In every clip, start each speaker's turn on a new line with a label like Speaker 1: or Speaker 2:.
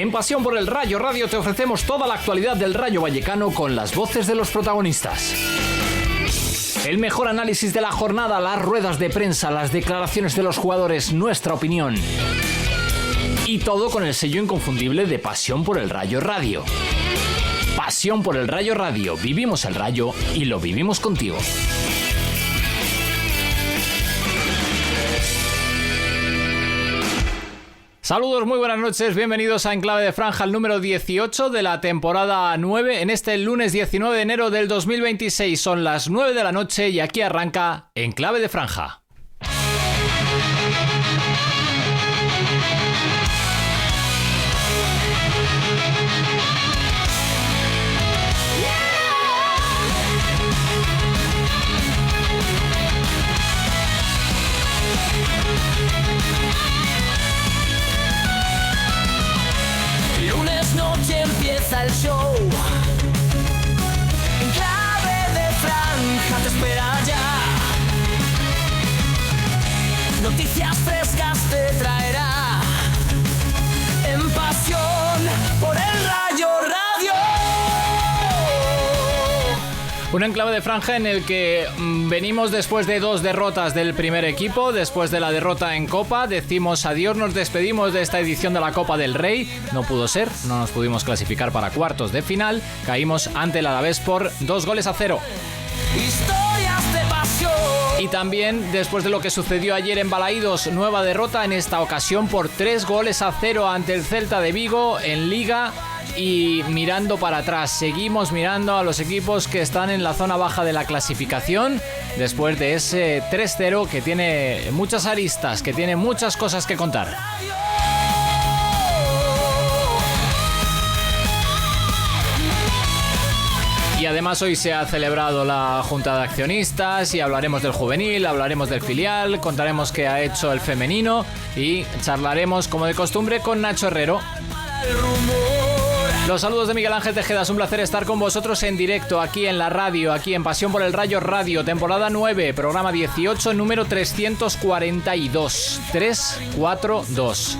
Speaker 1: En Pasión por el Rayo Radio te ofrecemos toda la actualidad del Rayo Vallecano con las voces de los protagonistas. El mejor análisis de la jornada, las ruedas de prensa, las declaraciones de los jugadores, nuestra opinión. Y todo con el sello inconfundible de Pasión por el Rayo Radio. Pasión por el Rayo Radio. Vivimos el Rayo y lo vivimos contigo. Saludos, muy buenas noches, bienvenidos a Enclave de Franja, el número 18 de la temporada 9, en este lunes 19 de enero del 2026. Son las 9 de la noche y aquí arranca Enclave de Franja.
Speaker 2: Empieza el show. En clave de franja te espera ya. Noticias frescas te traerá. En Pasión por el Rayo Radio.
Speaker 1: Un enclave de franja en el que venimos después de 2 derrotas del primer equipo, después de la derrota en Copa, decimos adiós, nos despedimos de esta edición de la Copa del Rey, no pudo ser, no nos pudimos clasificar para cuartos de final, caímos ante el Alavés por 2-0.
Speaker 2: Historias de pasión.
Speaker 1: Y también, después de lo que sucedió ayer en Balaídos, nueva derrota, en esta ocasión por 3-0 ante el Celta de Vigo en Liga. Y mirando para atrás, seguimos mirando a los equipos que están en la zona baja de la clasificación después de ese 3-0 que tiene muchas aristas, que tiene muchas cosas que contar. Y además hoy se ha celebrado la Junta de Accionistas y hablaremos del juvenil, hablaremos del filial, contaremos qué ha hecho el femenino y charlaremos como de costumbre con Nacho Herrero. Los saludos de Miguel Ángel Tejeda, es un placer estar con vosotros en directo aquí en la radio, aquí en Pasión por el Rayo Radio, temporada 9, programa 18, número 342. 342.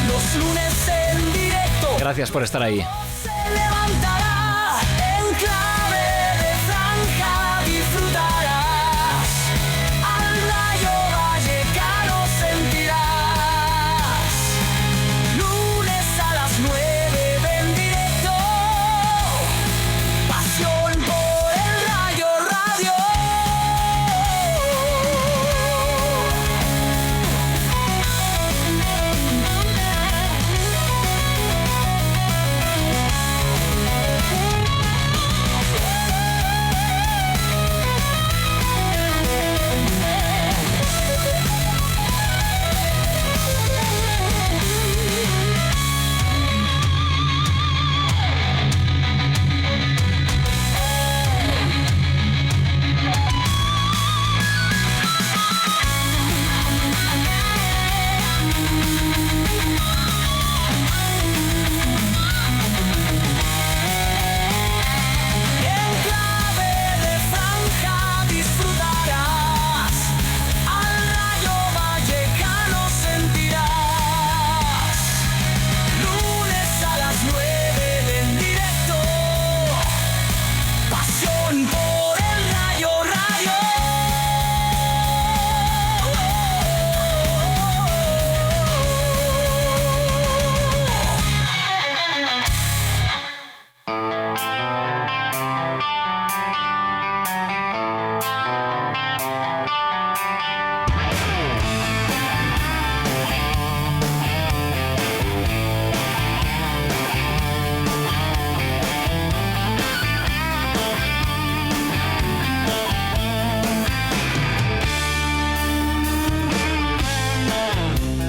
Speaker 2: Los lunes en directo.
Speaker 1: Gracias por estar ahí.
Speaker 2: Se levantará en clave de franja, disfrutarás. Al Rayo Vallecano sentirás. Lunes a las 9 en directo. Pasión por el Rayo Radio.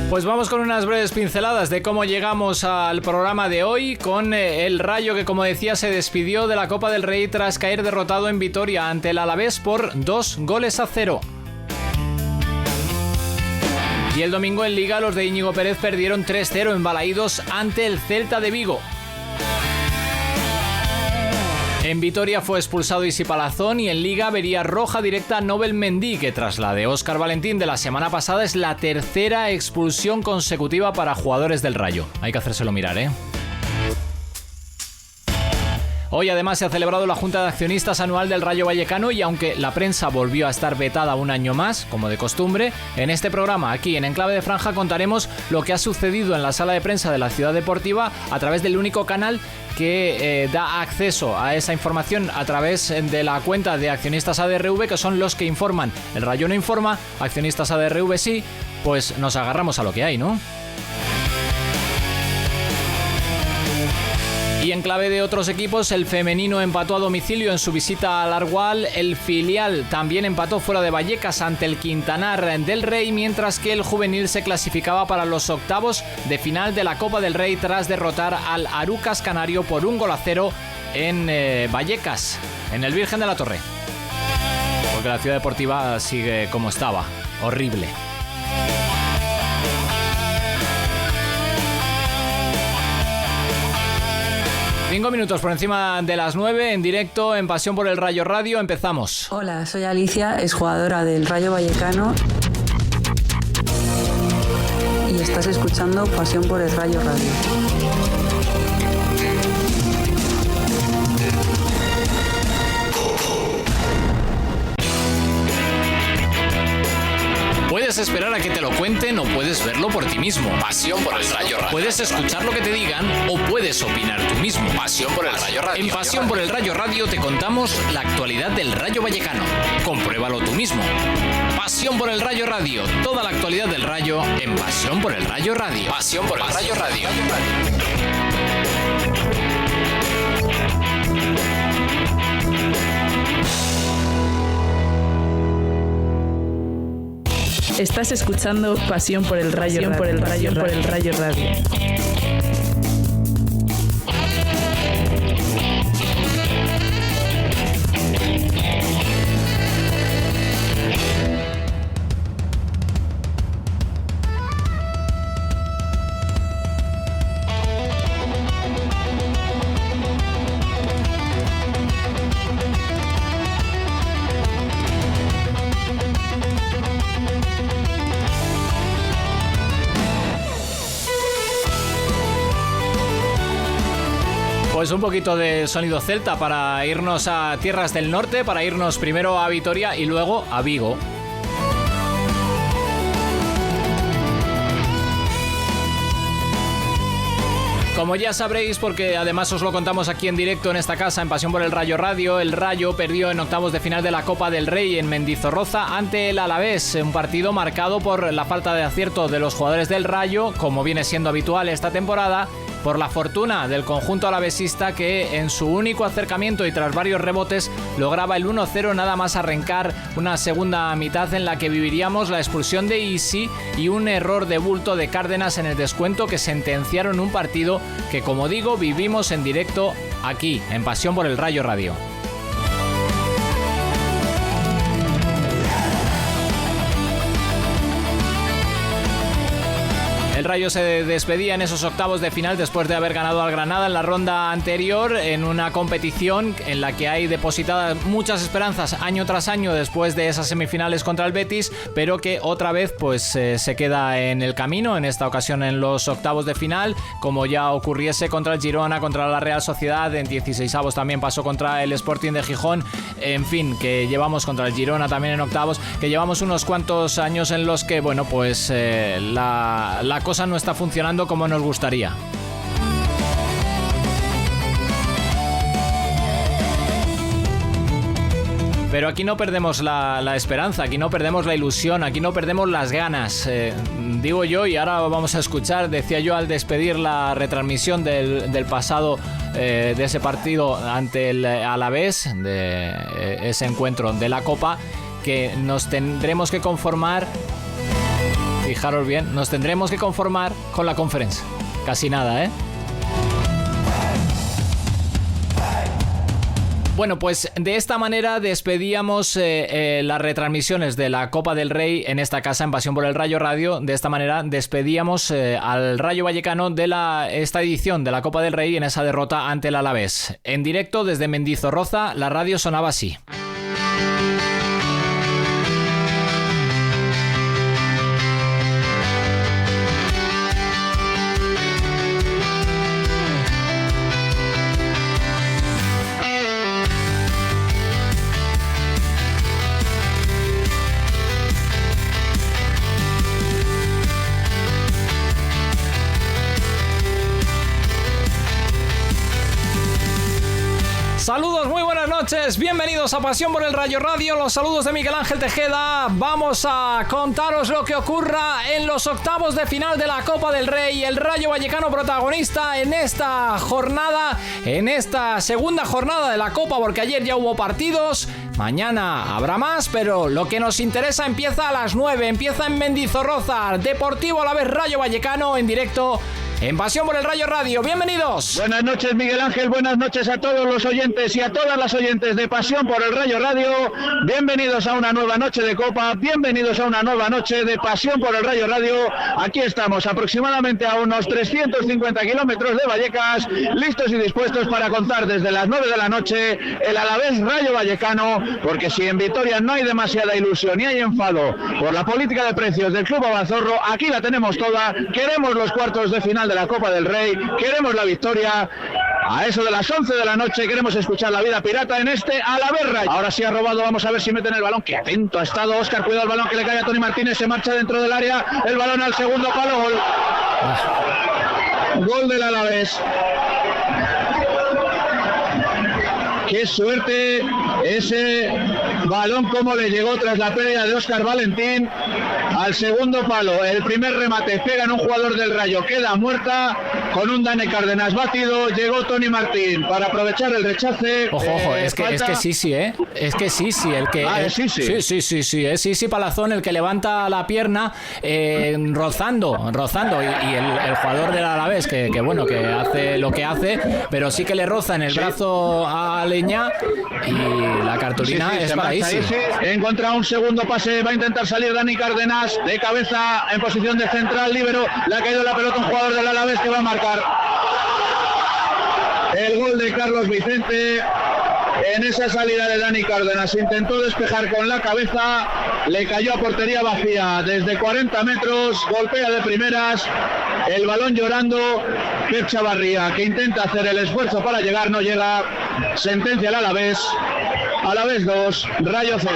Speaker 1: Pues vamos con unas breves pinceladas de cómo llegamos al programa de hoy con el Rayo que, como decía, se despidió de la Copa del Rey tras caer derrotado en Vitoria ante el Alavés por 2-0. Y el domingo en Liga los de Íñigo Pérez perdieron 3-0 en Balaídos ante el Celta de Vigo. En Vitoria fue expulsado Isi Palazón y en Liga vería roja directa a Nobel Mendy, que tras la de Óscar Valentín de la semana pasada es la tercera expulsión consecutiva para jugadores del Rayo. Hay que hacérselo mirar, ¿eh? Hoy además se ha celebrado la Junta de Accionistas anual del Rayo Vallecano y aunque la prensa volvió a estar vetada un año más, como de costumbre, en este programa, aquí en Enclave de Franja, contaremos lo que ha sucedido en la sala de prensa de la Ciudad Deportiva a través del único canal que da acceso a esa información a través de la cuenta de Accionistas ADRV, que son los que informan. El Rayo no informa, Accionistas ADRV sí, pues nos agarramos a lo que hay, ¿no? Y en clave de otros equipos, el femenino empató a domicilio en su visita al Argual, el filial también empató fuera de Vallecas ante el Quintanar del Rey, mientras que el juvenil se clasificaba para los octavos de final de la Copa del Rey tras derrotar al Arucas Canario por 1-0 en Vallecas, en el Virgen de la Torre. Porque la Ciudad Deportiva sigue como estaba, horrible. Cinco minutos por encima de las 9, en directo, en Pasión por el Rayo Radio. Empezamos.
Speaker 3: Hola, soy Alicia, exjugadora del Rayo Vallecano. Y estás escuchando Pasión por el Rayo Radio.
Speaker 1: Puedes esperar a que te lo cuenten o puedes verlo por ti mismo. Pasión por el Rayo Radio. Puedes escuchar lo que te digan o puedes opinar tú mismo. Pasión por el Rayo Radio. En Pasión por el Rayo Radio te contamos la actualidad del Rayo Vallecano. Compruébalo tú mismo. Pasión por el Rayo Radio. Toda la actualidad del Rayo en Pasión por el Rayo Radio. Pasión por el Rayo Radio.
Speaker 4: Estás escuchando Pasión por el Rayo Radio. Por el Rayo Radio.
Speaker 1: Pues un poquito de sonido celta para irnos a tierras del norte, para irnos primero a Vitoria y luego a Vigo. Como ya sabréis, porque además os lo contamos aquí en directo en esta casa, en Pasión por el Rayo Radio, el Rayo perdió en octavos de final de la Copa del Rey en Mendizorroza ante el Alavés, un partido marcado por la falta de acierto de los jugadores del Rayo, como viene siendo habitual esta temporada, por la fortuna del conjunto alavesista que en su único acercamiento y tras varios rebotes lograba el 1-0 nada más arrancar una segunda mitad en la que viviríamos la expulsión de Isi y un error de bulto de Cárdenas en el descuento que sentenciaron un partido que, como digo, vivimos en directo aquí en Pasión por el Rayo Radio. El Rayo se despedía en esos octavos de final después de haber ganado al Granada en la ronda anterior, en una competición en la que hay depositadas muchas esperanzas año tras año después de esas semifinales contra el Betis, pero que otra vez pues se queda en el camino, en esta ocasión en los octavos de final, como ya ocurriese contra el Girona, contra la Real Sociedad, en 16avos también pasó contra el Sporting de Gijón, en fin, que llevamos contra el Girona también en octavos, que llevamos unos cuantos años en los que, bueno, pues la cosa no está funcionando como nos gustaría. Pero aquí no perdemos la esperanza, aquí no perdemos la ilusión, aquí no perdemos las ganas. Digo yo, y ahora vamos a escuchar, decía yo al despedir la retransmisión del pasado, de ese partido ante el Alavés, de ese encuentro de la Copa, que nos tendremos que conformar, fijaros bien, nos tendremos que conformar con la Conference. Casi nada, ¿eh? Bueno, pues de esta manera despedíamos las retransmisiones de la Copa del Rey en esta casa, en Pasión por el Rayo Radio. De esta manera despedíamos al Rayo Vallecano de esta edición de la Copa del Rey en esa derrota ante el Alavés. En directo desde Mendizorroza, la radio sonaba así. Saludos, muy buenas noches, bienvenidos a Pasión por el Rayo Radio, los saludos de Miguel Ángel Tejeda. Vamos a contaros lo que ocurra en los octavos de final de la Copa del Rey. El Rayo Vallecano protagonista en esta jornada, en esta segunda jornada de la Copa, porque ayer ya hubo partidos, mañana habrá más, pero lo que nos interesa empieza a las 9, empieza en Mendizorroza, Deportivo Alavés Rayo Vallecano en directo en Pasión por el Rayo Radio. ¡Bienvenidos!
Speaker 5: Buenas noches, Miguel Ángel. Buenas noches a todos los oyentes y a todas las oyentes de Pasión por el Rayo Radio. Bienvenidos a una nueva noche de Copa. Bienvenidos a una nueva noche de Pasión por el Rayo Radio. Aquí estamos, aproximadamente a unos 350 kilómetros de Vallecas, listos y dispuestos para contar desde las 9 de la noche el Alavés Rayo Vallecano, porque si en Vitoria no hay demasiada ilusión y hay enfado por la política de precios del Club Abazorro, aquí la tenemos toda. Queremos los cuartos de final de la Copa del Rey, queremos la victoria. A eso de las 11 de la noche queremos escuchar la vida pirata en este Alavés Rayo. Ahora sí ha robado, vamos a ver si meten el balón. Qué atento ha estado Óscar, cuidado el balón que le cae a Toni Martínez, se marcha dentro del área, el balón al segundo palo, gol. Gol del Alavés. Qué suerte ese balón como le llegó tras la pérdida de Óscar Valentín al segundo palo. El primer remate pega en un jugador del Rayo, queda muerta con un Dani Cárdenas batido. Llegó Toni Martín para aprovechar el rechace.
Speaker 1: Ojo, es que sí, es que sí, el que sí, es Sisi Palazón el que levanta la pierna rozando y el jugador del Alavés que bueno, que hace lo que hace, pero sí que le roza en el brazo a Leña y la cartulina es para Isi.
Speaker 5: Encuentra un segundo pase, va a intentar salir Dani Cárdenas de cabeza en posición de central, líbero, le ha caído la pelota un jugador del Alavés que va a marcar el gol de Carlos Vicente. En esa salida de Dani Cárdenas intentó despejar con la cabeza, le cayó a portería vacía desde 40 metros, golpea de primeras, el balón llorando. Pep Chavarría, que intenta hacer el esfuerzo para llegar, no llega. Sentencia al Alavés. Alavés 2, Rayo 0.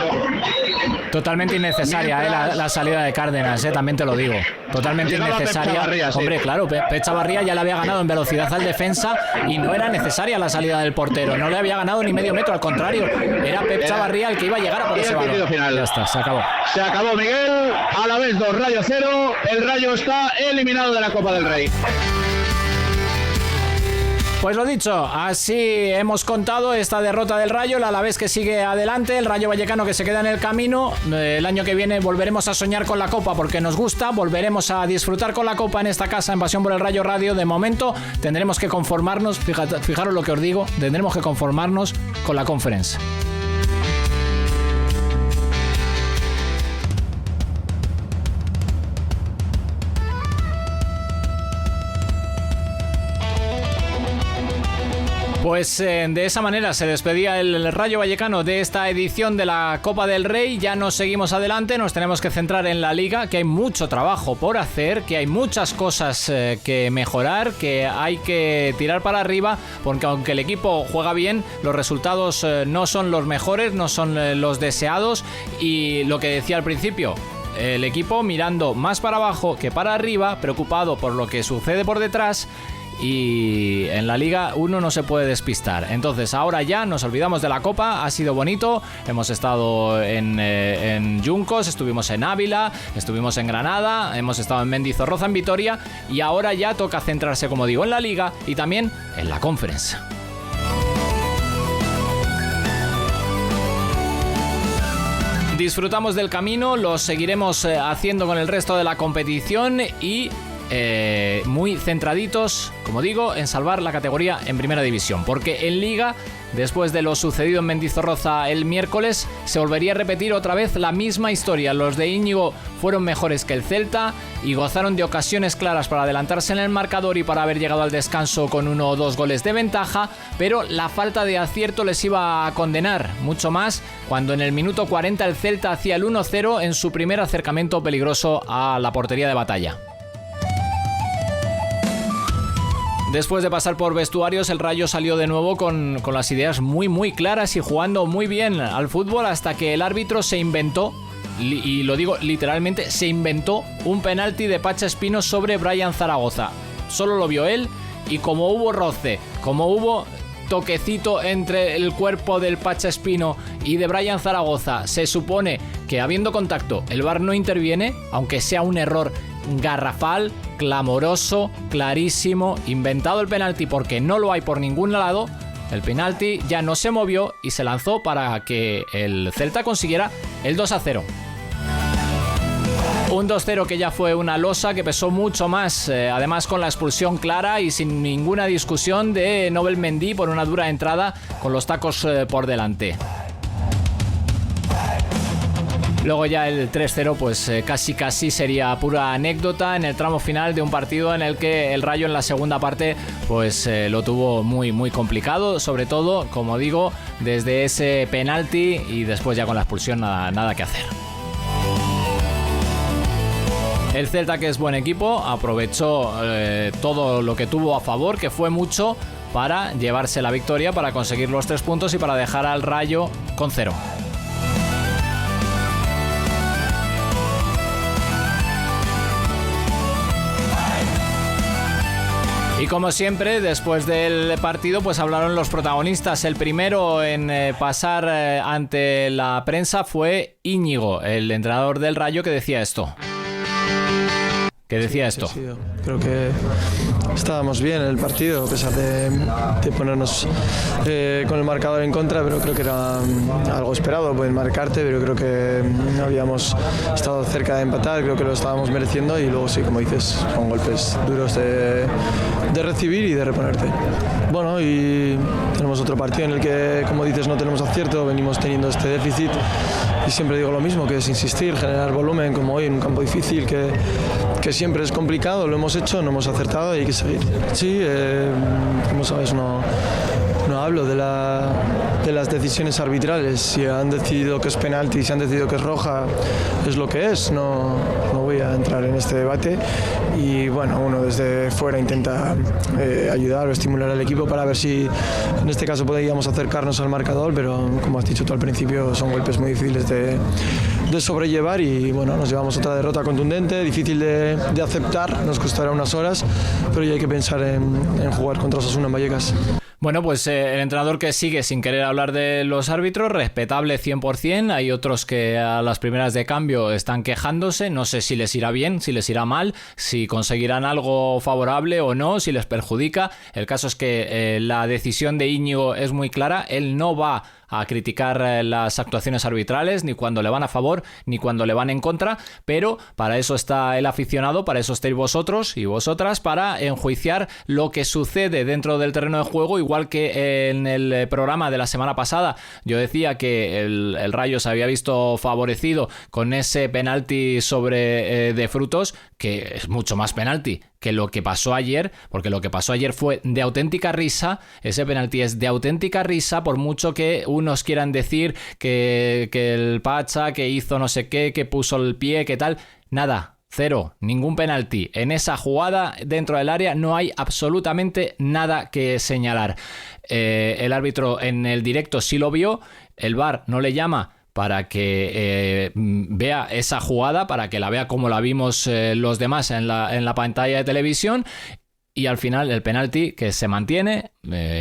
Speaker 1: Totalmente innecesaria la salida de Cárdenas, también te lo digo. Totalmente innecesaria. Hombre, claro, Pep Chavarría ya le había ganado en velocidad al defensa y no era necesaria la salida del portero. No le había ganado ni medio metro, al contrario. Era Pep Chavarría el que iba a llegar a por ese balón.
Speaker 5: Final.
Speaker 1: Ya está, se acabó.
Speaker 5: Se acabó, Miguel. Alavés 2, Rayo 0. El Rayo está eliminado de la Copa del Rey.
Speaker 1: Pues lo dicho, así hemos contado esta derrota del Rayo, el Alavés que sigue adelante, el Rayo Vallecano que se queda en el camino. El año que viene volveremos a soñar con la Copa porque nos gusta, volveremos a disfrutar con la Copa en esta casa en Pasión por el Rayo Radio. De momento tendremos que conformarnos, fijaros lo que os digo, tendremos que conformarnos con la Conference. Pues de esa manera se despedía el Rayo Vallecano de esta edición de la Copa del Rey. Ya nos seguimos adelante, nos tenemos que centrar en la Liga, que hay mucho trabajo por hacer, que hay muchas cosas que mejorar, que hay que tirar para arriba, porque aunque el equipo juega bien, los resultados no son los mejores, no son los deseados, y lo que decía al principio, el equipo mirando más para abajo que para arriba, preocupado por lo que sucede por detrás. Y en la Liga uno no se puede despistar. Entonces ahora ya nos olvidamos de la Copa. Ha sido bonito, hemos estado en Juncos, estuvimos en Ávila, estuvimos en Granada, hemos estado en Mendizorroza, en Vitoria, y ahora ya toca centrarse, como digo, en la Liga y también en la Conference. Disfrutamos del camino, lo seguiremos haciendo con el resto de la competición y muy centraditos, como digo, en salvar la categoría en Primera División, porque en Liga, después de lo sucedido en Mendizorroza el miércoles, se volvería a repetir otra vez la misma historia. Los de Íñigo fueron mejores que el Celta y gozaron de ocasiones claras para adelantarse en el marcador y para haber llegado al descanso con 1 o 2 goles de ventaja, pero la falta de acierto les iba a condenar mucho más cuando en el minuto 40 el Celta hacía el 1-0 en su primer acercamiento peligroso a la portería de Batalla. Después de pasar por vestuarios, el Rayo salió de nuevo con las ideas muy claras y jugando muy bien al fútbol hasta que el árbitro se inventó, y lo digo literalmente, se inventó un penalti de Pacha Espino sobre Brian Zaragoza. Solo lo vio él y como hubo roce, como hubo toquecito entre el cuerpo del Pacha Espino y de Brian Zaragoza, se supone que habiendo contacto el VAR no interviene, aunque sea un error garrafal, clamoroso, clarísimo, inventado el penalti porque no lo hay por ningún lado. El penalti ya no se movió y se lanzó para que el Celta consiguiera el 2-0. Un 2-0 que ya fue una losa que pesó mucho más, además con la expulsión clara y sin ninguna discusión de Nobel Mendy por una dura entrada con los tacos por delante. Luego ya el 3-0 pues casi sería pura anécdota en el tramo final de un partido en el que el Rayo en la segunda parte pues lo tuvo muy complicado, sobre todo, como digo, desde ese penalti y después ya con la expulsión nada que hacer. El Celta, que es buen equipo, aprovechó todo lo que tuvo a favor, que fue mucho, para llevarse la victoria, para conseguir los 3 puntos y para dejar al Rayo con 0. Y como siempre, después del partido, pues hablaron los protagonistas. El primero en pasar ante la prensa fue Íñigo, el entrenador del Rayo, que decía esto.
Speaker 6: Sí, creo que estábamos bien en el partido, a pesar de ponernos con el marcador en contra, pero creo que era algo esperado, pueden marcarte, pero creo que habíamos estado cerca de empatar, creo que lo estábamos mereciendo y luego sí, como dices, son golpes duros de recibir y de reponerte. Bueno, y tenemos otro partido en el que, como dices, no tenemos acierto, venimos teniendo este déficit y siempre digo lo mismo, que es insistir, generar volumen, como hoy en un campo difícil que siempre es complicado, lo hemos hecho, no hemos acertado y hay que seguir. Sí, como sabes, no hablo de las decisiones arbitrales. Si han decidido que es penalti, si han decidido que es roja, es lo que es. No voy a entrar en este debate. Y bueno, uno desde fuera intenta ayudar o estimular al equipo para ver si en este caso podríamos acercarnos al marcador, pero como has dicho tú al principio, son golpes muy difíciles de sobrellevar y bueno, nos llevamos otra derrota contundente, difícil de aceptar, nos costará unas horas, pero ya hay que pensar en jugar contra Osasuna en Vallecas.
Speaker 1: Bueno, pues el entrenador que sigue sin querer hablar de los árbitros, respetable 100%, hay otros que a las primeras de cambio están quejándose, no sé si les irá bien, si les irá mal, si conseguirán algo favorable o no, si les perjudica. El caso es que la decisión de Íñigo es muy clara, él no va a criticar las actuaciones arbitrales, ni cuando le van a favor, ni cuando le van en contra, pero para eso está el aficionado, para eso estáis vosotros y vosotras, para enjuiciar lo que sucede dentro del terreno de juego, igual que en el programa de la semana pasada yo decía que el Rayo se había visto favorecido con ese penalti sobre De Frutos, que es mucho más penalti que lo que pasó ayer, porque lo que pasó ayer fue de auténtica risa, ese penalti es de auténtica risa, por mucho que unos quieran decir que el Pacha, que hizo no sé qué, que puso el pie, que tal, nada, cero, ningún penalti. En esa jugada dentro del área no hay absolutamente nada que señalar. El árbitro en el directo sí lo vio, el VAR no le llama para que vea esa jugada, para que la vea como la vimos los demás en la pantalla de televisión. y al final el penalti que se mantiene,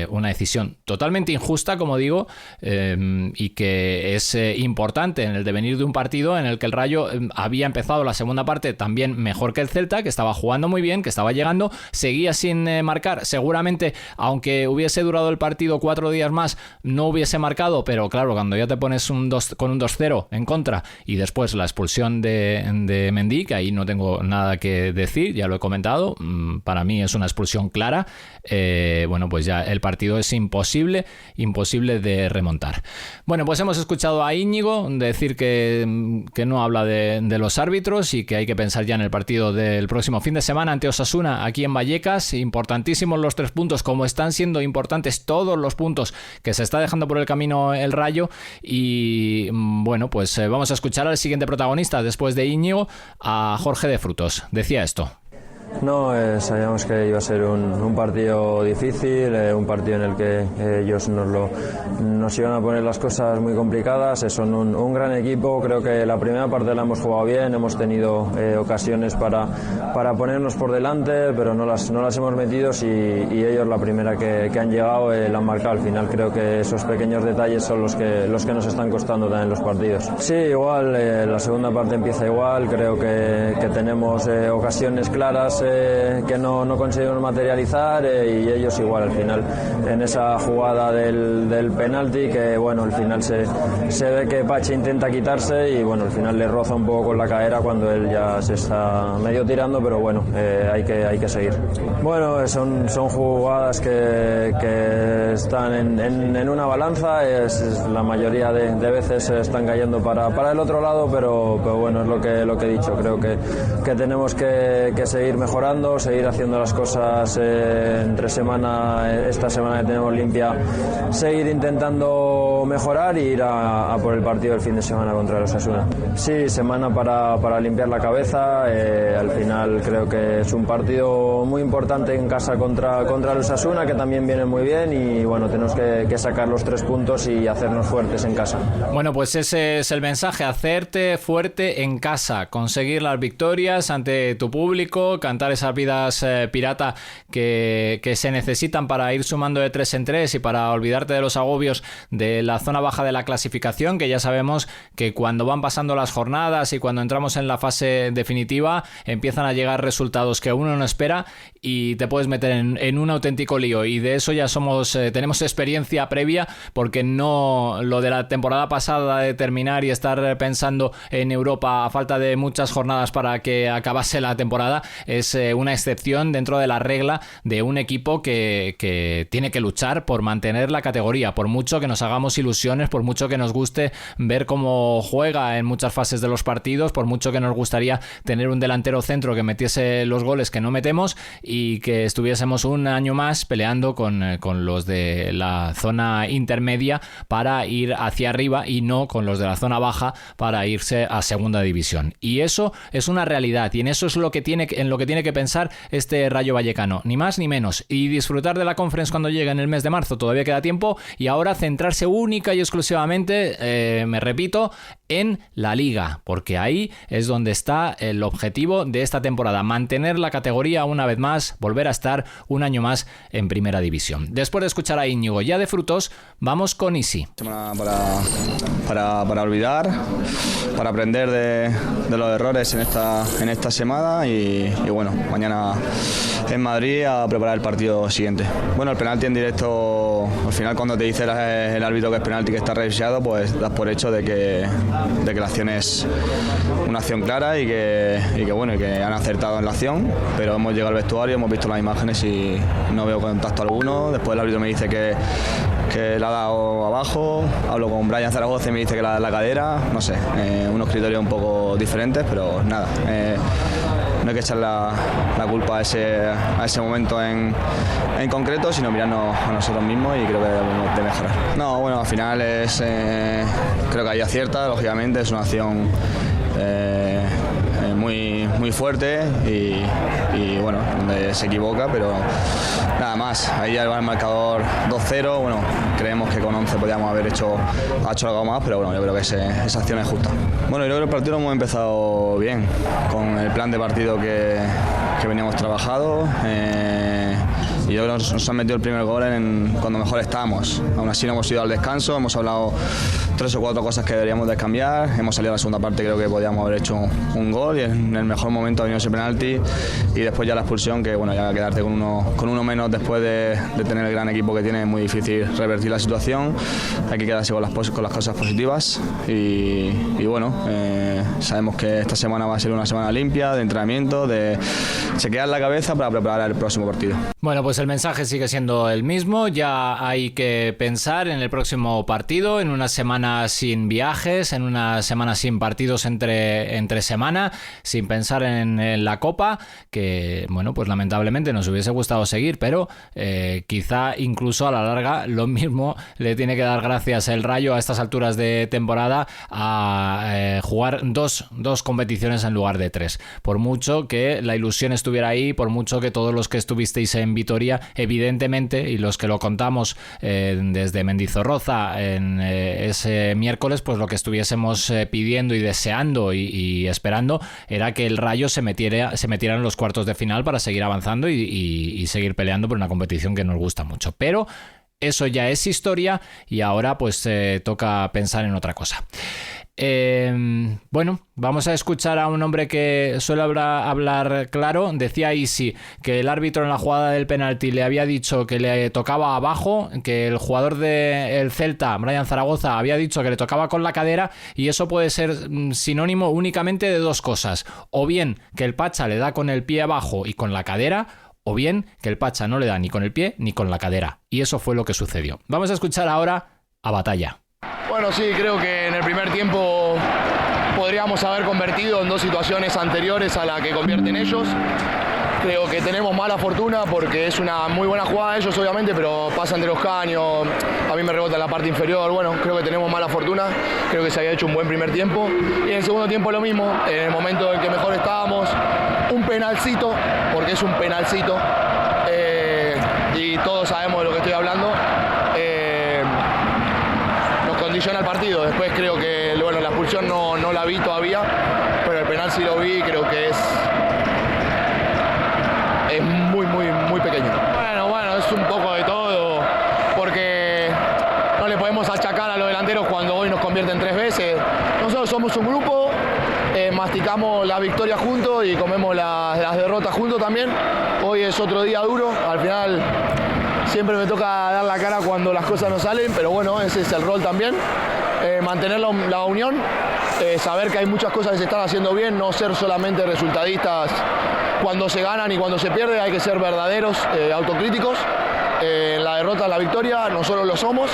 Speaker 1: una decisión totalmente injusta, como digo, y que es importante en el devenir de un partido en el que el Rayo había empezado la segunda parte también mejor que el Celta, que estaba jugando muy bien, que estaba llegando, seguía sin marcar, seguramente aunque hubiese durado el partido 4 días más no hubiese marcado, pero claro, cuando ya te pones con un 2-0 en contra y después la expulsión de Mendy, que ahí no tengo nada que decir, ya lo he comentado, para mí es una expulsión clara, bueno, pues ya el partido es imposible de remontar. Bueno, pues hemos escuchado a Íñigo decir que no habla de los árbitros y que hay que pensar ya en el partido del próximo fin de semana ante Osasuna aquí en Vallecas. Importantísimos los 3 puntos, como están siendo importantes todos los puntos que se está dejando por el camino el Rayo. Y bueno, pues vamos a escuchar al siguiente protagonista después de Íñigo, a Jorge de Frutos. Decía esto.
Speaker 7: No, sabíamos que iba a ser un partido difícil, un partido en el que ellos nos iban a poner las cosas muy complicadas. Son un gran equipo, creo que la primera parte la hemos jugado bien, hemos tenido ocasiones para ponernos por delante, pero no las hemos metido y ellos la primera que han llegado la han marcado. Al final creo que esos pequeños detalles son los que nos están costando también los partidos. Sí, igual, la segunda parte empieza igual, creo que tenemos ocasiones claras que no conseguimos materializar y ellos igual al final en esa jugada del penalti que bueno, al final se ve que Pache intenta quitarse y bueno, al final le roza un poco con la cadera cuando él ya se está medio tirando, pero bueno, hay que seguir. Bueno, son jugadas que están en una balanza, la mayoría de veces están cayendo para el otro lado, pero bueno, es lo que he dicho, creo que tenemos que seguir mejorando, seguir haciendo las cosas entre semana, esta semana que tenemos limpia, seguir intentando mejorar e ir a por el partido del fin de semana contra el Osasuna. Sí, semana para limpiar la cabeza, al final creo que es un partido muy importante en casa contra el Osasuna, que también viene muy bien y bueno, tenemos que sacar los 3 puntos y hacernos fuertes en casa.
Speaker 1: Bueno, pues ese es el mensaje, hacerte fuerte en casa, conseguir las victorias ante tu público, cantar esas vidas pirata que se necesitan para ir sumando de 3 en 3 y para olvidarte de los agobios de la zona baja de la clasificación, que ya sabemos que cuando van pasando las jornadas y cuando entramos en la fase definitiva empiezan a llegar resultados que uno no espera y te puedes meter en un auténtico lío, y de eso ya tenemos experiencia previa, porque no lo de la temporada pasada de terminar y estar pensando en Europa a falta de muchas jornadas para que acabase la temporada es una excepción dentro de la regla de un equipo que tiene que luchar por mantener la categoría, por mucho que nos hagamos ilusiones, por mucho que nos guste ver cómo juega en muchas fases de los partidos, por mucho que nos gustaría tener un delantero centro que metiese los goles que no metemos y que estuviésemos un año más peleando con los de la zona intermedia para ir hacia arriba y no con los de la zona baja para irse a segunda división. Y eso es una realidad y en eso es en lo que tiene que pensar este Rayo Vallecano, ni más ni menos, y disfrutar de la Conference cuando llegue en el mes de marzo. Todavía queda tiempo y ahora centrarse única y exclusivamente, me repito, en la Liga, porque ahí es donde está el objetivo de esta temporada, mantener la categoría una vez más, volver a estar un año más en primera división. Después de escuchar a Íñigo ya de Frutos, vamos con Isi.
Speaker 8: Para olvidar, para aprender de los errores en esta semana y bueno, mañana en Madrid a preparar el partido siguiente. Bueno, el penalti en directo, al final cuando te dice el árbitro que es penalti, que está revisado, pues das por hecho de que la acción es una acción clara y que bueno, y que han acertado en la acción, pero hemos llegado al vestuario, hemos visto las imágenes y no veo contacto alguno. Después el árbitro me dice que la ha dado abajo, hablo con Brian Zaragoza y me dice que la da en la cadera, no sé, unos criterios un poco diferentes, pero nada, no hay que echar la culpa a ese momento en concreto, sino mirarnos a nosotros mismos y creo que debemos de mejorar. No, bueno, al final creo que ahí acierta, lógicamente, es una acción muy fuerte y bueno, donde se equivoca, pero nada más. Ahí ya va el marcador 2-0, bueno, creemos que con 11 podíamos haber hecho algo más, pero bueno, yo creo que esa acción es justa. Bueno, yo creo que el partido lo hemos empezado bien, con el plan de partido que veníamos trabajado. yo creo que nos han metido el primer gol cuando mejor estábamos. Aún así no hemos ido al descanso, hemos hablado 3 o 4 cosas que deberíamos de cambiar, hemos salido a la segunda parte, creo que podíamos haber hecho un gol y en el mejor momento ha venido ese penalti y después ya la expulsión, que bueno, ya quedarte con uno menos después de tener el gran equipo que tiene es muy difícil revertir la situación, hay que quedarse con las cosas positivas y bueno, sabemos que esta semana va a ser una semana limpia de entrenamiento, de chequear la cabeza para preparar el próximo partido.
Speaker 1: Bueno, pues el mensaje sigue siendo el mismo, ya hay que pensar en el próximo partido, en una semana sin viajes, en una semana sin partidos entre semana, sin pensar en la Copa, que bueno, pues lamentablemente nos hubiese gustado seguir, pero quizá incluso a la larga lo mismo le tiene que dar gracias el Rayo a estas alturas de temporada a jugar dos competiciones en lugar de 3. Por mucho que la ilusión estuviera ahí, por mucho que todos los que estuvisteis en Vitoria, evidentemente, y los que lo contamos desde Mendizorroza en ese miércoles, pues lo que estuviésemos pidiendo y deseando y esperando era que el Rayo se metiera en los cuartos de final para seguir avanzando y seguir peleando por una competición que nos gusta mucho. Pero eso ya es historia y ahora pues toca pensar en otra cosa. Bueno, vamos a escuchar a un hombre que suele hablar claro. Decía Isi que el árbitro en la jugada del penalti le había dicho que le tocaba abajo, que el jugador del Celta, Brian Zaragoza, había dicho que le tocaba con la cadera, y eso puede ser sinónimo únicamente de 2 cosas: o bien que el Pacha le da con el pie abajo y con la cadera, o bien que el Pacha no le da ni con el pie ni con la cadera, y eso fue lo que sucedió. Vamos a escuchar ahora a Batalla.
Speaker 9: Bueno, sí, creo que en el primer tiempo podríamos haber convertido en 2 situaciones anteriores a la que convierten ellos. Creo que tenemos mala fortuna porque es una muy buena jugada de ellos, obviamente, pero pasan de los caños, a mí me rebota en la parte inferior. Bueno, creo que tenemos mala fortuna, creo que se había hecho un buen primer tiempo. Y en el segundo tiempo lo mismo, en el momento en que mejor estábamos, un penalcito, porque es un penalcito, y todos sabemos de lo que estoy hablando. Condiciona el partido. Después creo que bueno, la expulsión no la vi todavía, pero el penal sí lo vi y creo que es muy pequeño. Bueno, es un poco de todo, porque no le podemos achacar a los delanteros cuando hoy nos convierten 3 veces. Nosotros somos un grupo, masticamos las victorias juntos y comemos las derrotas juntos también. Hoy es otro día duro, al final siempre me toca dar la cara cuando las cosas no salen, pero bueno, ese es el rol también. Mantener la unión, saber que hay muchas cosas que se están haciendo bien, no ser solamente resultadistas cuando se ganan y cuando se pierde, hay que ser verdaderos, autocríticos. En la derrota, en la victoria, nosotros lo somos,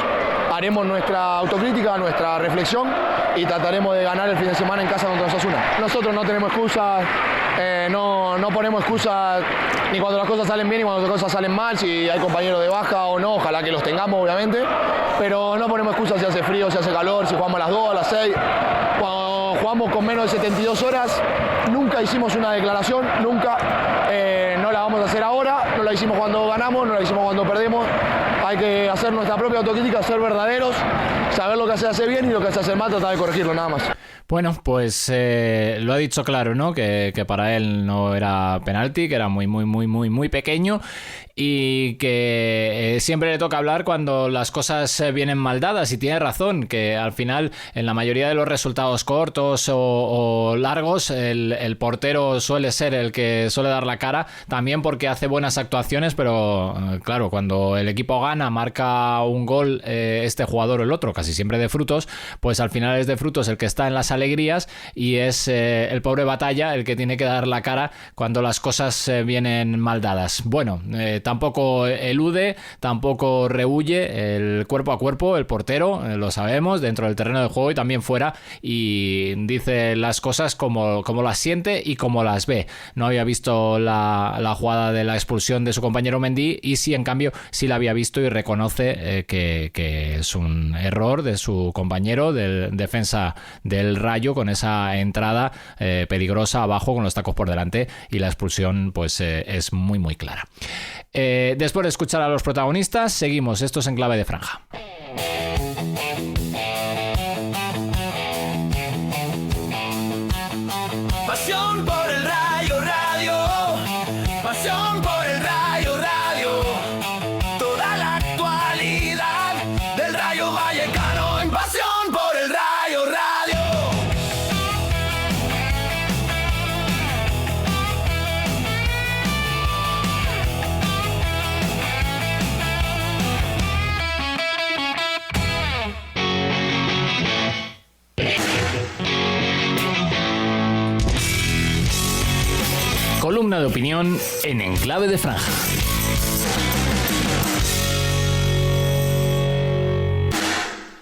Speaker 9: haremos nuestra autocrítica, nuestra reflexión y trataremos de ganar el fin de semana en casa contra Osasuna. Nosotros no tenemos excusas, no ponemos excusas ni cuando las cosas salen bien ni cuando las cosas salen mal, si hay compañeros de baja o no, ojalá que los tengamos obviamente, pero no ponemos excusas si hace frío, si hace calor, si jugamos a las 2, a las 6, cuando jugamos con menos de 72 horas, nunca hicimos una declaración, nunca, no la vamos a hacer ahora, no la hicimos cuando ganamos, no la hicimos cuando perdemos, hay que hacer nuestra propia autocrítica, ser verdaderos, saber lo que se hace bien y lo que se hace mal, tratar de corregirlo, nada más.
Speaker 1: Bueno, pues lo ha dicho claro, ¿no? Que para él no era penalti, que era muy pequeño y que siempre le toca hablar cuando las cosas vienen mal dadas, y tiene razón, que al final en la mayoría de los resultados cortos o largos el portero suele ser el que suele dar la cara, también porque hace buenas actuaciones, pero claro, cuando el equipo gana, marca un gol este jugador o el otro, casi siempre de Frutos, pues al final es de Frutos el que está en las alegrías y es el pobre Batalla el que tiene que dar la cara cuando las cosas vienen mal dadas. Bueno, tampoco elude, tampoco rehuye el cuerpo a cuerpo, el portero, lo sabemos, dentro del terreno de juego y también fuera, y dice las cosas como las siente y como las ve. No había visto la jugada de la expulsión de su compañero Mendy, y sí, en cambio, sí la había visto y reconoce que es un error de su compañero, del defensa del Rayo, con esa entrada peligrosa abajo con los tacos por delante, y la expulsión pues es muy clara. Después de escuchar a los protagonistas, seguimos. Esto es En Clave de Franja.
Speaker 2: Pasión por el Rayo Radio, pasión por el Rayo Radio.
Speaker 1: columna de opinión en Enclave de Franja.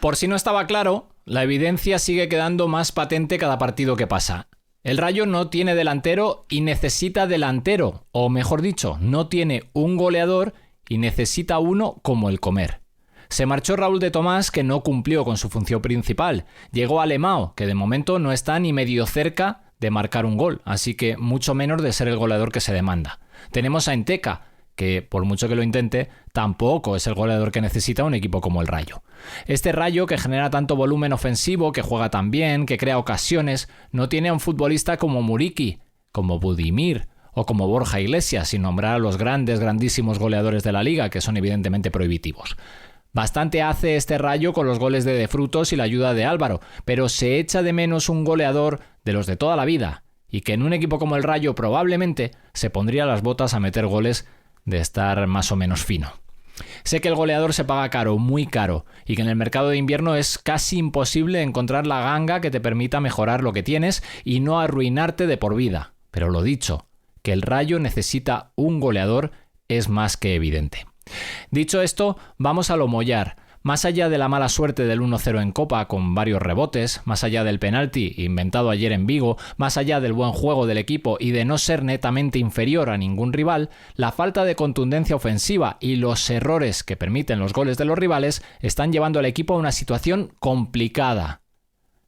Speaker 1: Por si no estaba claro, la evidencia sigue quedando más patente cada partido que pasa. El Rayo no tiene delantero y necesita delantero, o mejor dicho, no tiene un goleador y necesita uno como el comer. Se marchó Raúl de Tomás, que no cumplió con su función principal. Llegó Alemão, que de momento no está ni medio cerca de marcar un gol, así que mucho menos de ser el goleador que se demanda. Tenemos a Enteca, que por mucho que lo intente, tampoco es el goleador que necesita un equipo como el Rayo. Este Rayo, que genera tanto volumen ofensivo, que juega tan bien, que crea ocasiones, no tiene a un futbolista como Muriqui, como Budimir o como Borja Iglesias, sin nombrar a los grandísimos goleadores de la liga, que son evidentemente prohibitivos. Bastante hace este Rayo con los goles de Frutos y la ayuda de Álvaro, pero se echa de menos un goleador de los de toda la vida, y que en un equipo como el Rayo probablemente se pondría las botas a meter goles de estar más o menos fino. Sé que el goleador se paga caro, muy caro, y que en el mercado de invierno es casi imposible encontrar la ganga que te permita mejorar lo que tienes y no arruinarte de por vida. Pero lo dicho, que el Rayo necesita un goleador es más que evidente. Dicho esto, vamos a lo mollar. Más allá de la mala suerte del 1-0 en Copa con varios rebotes, más allá del penalti inventado ayer en Vigo, más allá del buen juego del equipo y de no ser netamente inferior a ningún rival, la falta de contundencia ofensiva y los errores que permiten los goles de los rivales están llevando al equipo a una situación complicada.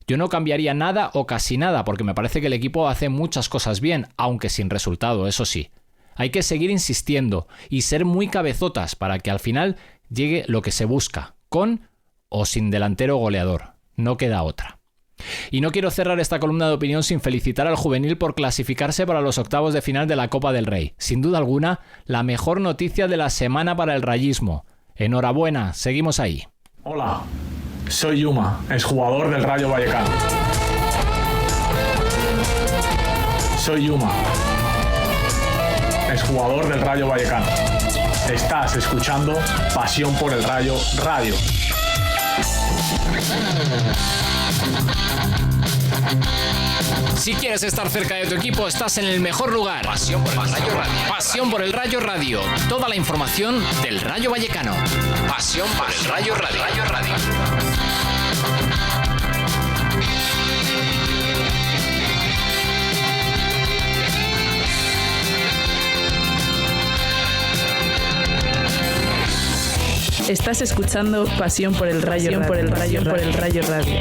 Speaker 1: Yo no cambiaría nada o casi nada porque me parece que el equipo hace muchas cosas bien, aunque sin resultado, eso sí. Hay que seguir insistiendo y ser muy cabezotas para que al final llegue lo que se busca, con o sin delantero goleador. No queda otra. Y no quiero cerrar esta columna de opinión sin felicitar al juvenil por clasificarse para los octavos de final de la Copa del Rey. Sin duda alguna, la mejor noticia de la semana para el rayismo. Enhorabuena, seguimos ahí.
Speaker 10: Hola, soy Yuma, exjugador del Rayo Vallecano. Soy Yuma, exjugador del Rayo Vallecano. Estás escuchando Pasión por el Rayo Radio.
Speaker 1: Si quieres estar cerca de tu equipo, estás en el mejor lugar. Pasión por el Rayo Radio. Pasión por el Rayo Radio. Toda la información del Rayo Vallecano. Pasión por el Rayo Radio.
Speaker 4: Estás escuchando Pasión por el Rayo Radio. Por el Rayo Radio.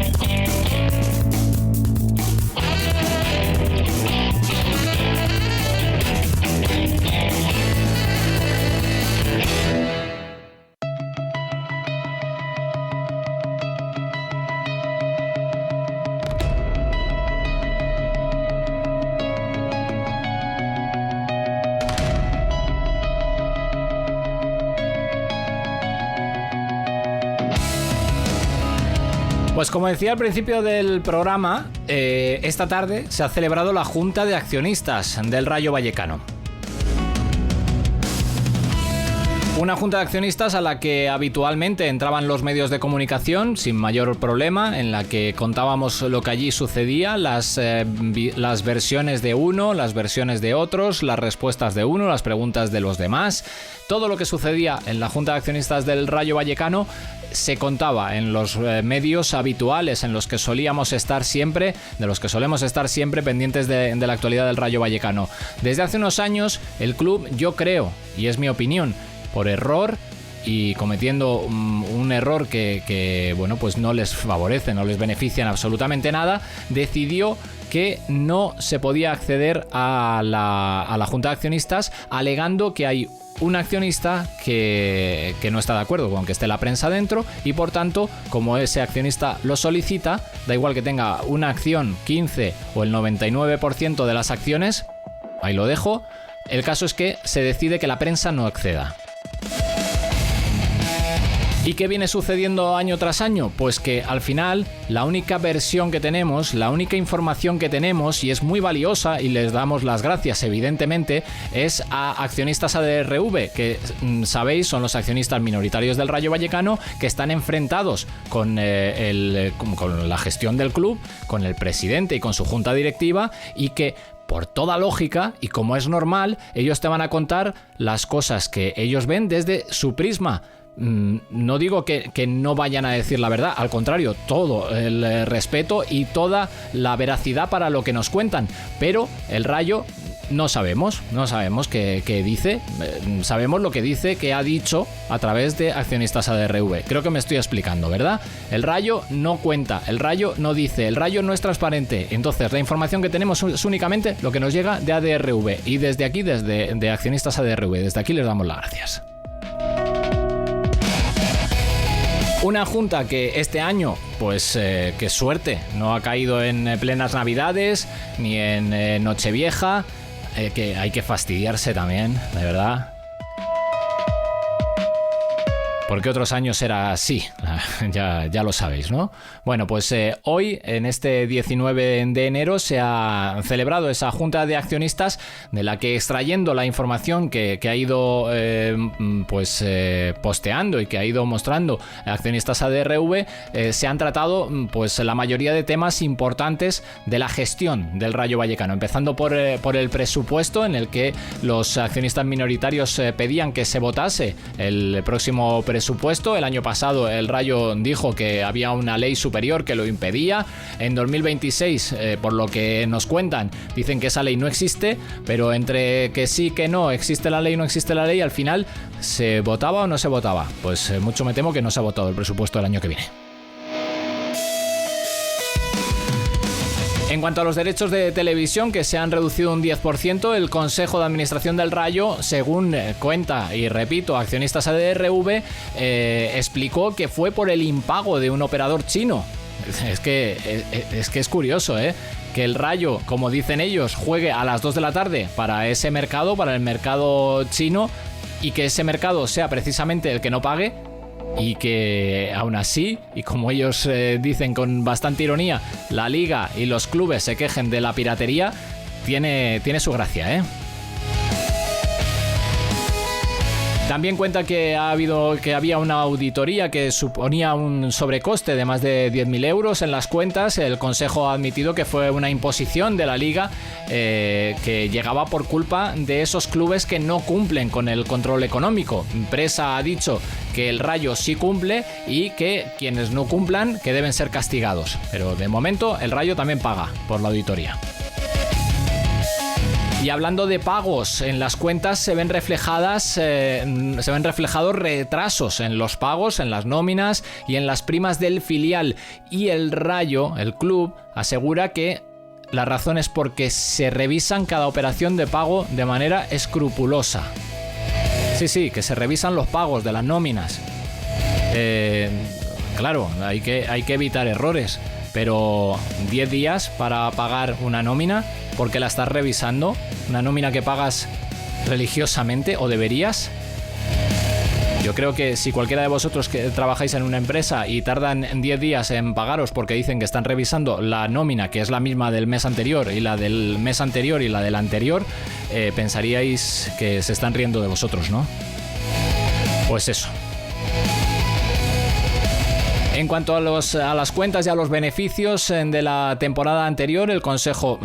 Speaker 1: Pues como decía al principio del programa, esta tarde se ha celebrado la Junta de Accionistas del Rayo Vallecano. Una junta de accionistas a la que habitualmente entraban los medios de comunicación sin mayor problema, en la que contábamos lo que allí sucedía, las versiones de uno, las versiones de otros, las respuestas de uno, las preguntas de los demás. Todo lo que sucedía en la junta de accionistas del Rayo Vallecano se contaba en los medios habituales en los que solíamos estar siempre, de los que solemos estar siempre pendientes de la actualidad del Rayo Vallecano. Desde hace unos años, el club, yo creo, y es mi opinión, por error y cometiendo un error que bueno, pues no les favorece, no les beneficia en absolutamente nada, decidió que no se podía acceder a la junta de accionistas, alegando que hay un accionista que no está de acuerdo con que esté la prensa dentro y por tanto, como ese accionista lo solicita, da igual que tenga una acción, 15 o el 99% de las acciones, ahí lo dejo, el caso es que se decide que la prensa no acceda. ¿Y qué viene sucediendo año tras año? Pues que al final la única versión que tenemos, la única información que tenemos, y es muy valiosa y les damos las gracias evidentemente, es a Accionistas ADRV, que sabéis son los accionistas minoritarios del Rayo Vallecano que están enfrentados con la gestión del club, con el presidente y con su junta directiva, y que por toda lógica, y como es normal, ellos te van a contar las cosas que ellos ven desde su prisma. No digo que no vayan a decir la verdad, al contrario, todo el respeto y toda la veracidad para lo que nos cuentan, pero el Rayo no sabemos qué dice, sabemos lo que dice, que ha dicho a través de Accionistas ADRV. Creo que me estoy explicando, ¿verdad? El Rayo no cuenta, el Rayo no dice, el Rayo no es transparente. Entonces la información que tenemos es únicamente lo que nos llega de ADRV, y desde aquí, desde Accionistas ADRV, desde aquí les damos las gracias. Una junta que este año, pues qué suerte, no ha caído en plenas Navidades ni en Nochevieja, que hay que fastidiarse también, de verdad. Porque otros años era así, ya lo sabéis, ¿no? Bueno, pues hoy, en este 19 de enero, se ha celebrado esa junta de accionistas, de la que, extrayendo la información que ha ido posteando y que ha ido mostrando Accionistas ADRV, se han tratado pues la mayoría de temas importantes de la gestión del Rayo Vallecano, empezando por el presupuesto, en el que los accionistas minoritarios pedían que se votase el próximo presupuesto. El año pasado el Rayo dijo que había una ley superior que lo impedía. En 2026, por lo que nos cuentan, dicen que esa ley no existe, pero entre que sí, que no, existe la ley, no existe la ley, al final, ¿se votaba o no se votaba? Pues mucho me temo que no se ha votado el presupuesto del año que viene. En cuanto a los derechos de televisión, que se han reducido un 10%, el Consejo de Administración del Rayo, según cuenta y repito Accionistas ADRV, explicó que fue por el impago de un operador chino. Es que es curioso, que el Rayo, como dicen ellos, juegue a las 2 de la tarde para ese mercado, para el mercado chino, y que ese mercado sea precisamente el que no pague. Y que aún así, y como ellos dicen con bastante ironía, la liga y los clubes se quejen de la piratería, tiene su gracia, También cuenta que había una auditoría que suponía un sobrecoste de más de 10.000 euros en las cuentas. El Consejo ha admitido que fue una imposición de la Liga que llegaba por culpa de esos clubes que no cumplen con el control económico. Presa ha dicho que el Rayo sí cumple y que quienes no cumplan que deben ser castigados. Pero de momento el Rayo también paga por la auditoría. Y hablando de pagos, en las cuentas se ven reflejados retrasos en los pagos, en las nóminas y en las primas del filial. Y el Rayo, el club, asegura que la razón es porque se revisan cada operación de pago de manera escrupulosa. Sí, que se revisan los pagos de las nóminas. Claro, hay que evitar errores. Pero 10 días para pagar una nómina, porque la estás revisando, una nómina que pagas religiosamente, o deberías. Yo creo que si cualquiera de vosotros que trabajáis en una empresa y tardan 10 días en pagaros porque dicen que están revisando la nómina, que es la misma del mes anterior y la del mes anterior y la del anterior, pensaríais que se están riendo de vosotros, ¿no? Pues eso. En cuanto a las cuentas y a los beneficios de la temporada anterior, el Consejo,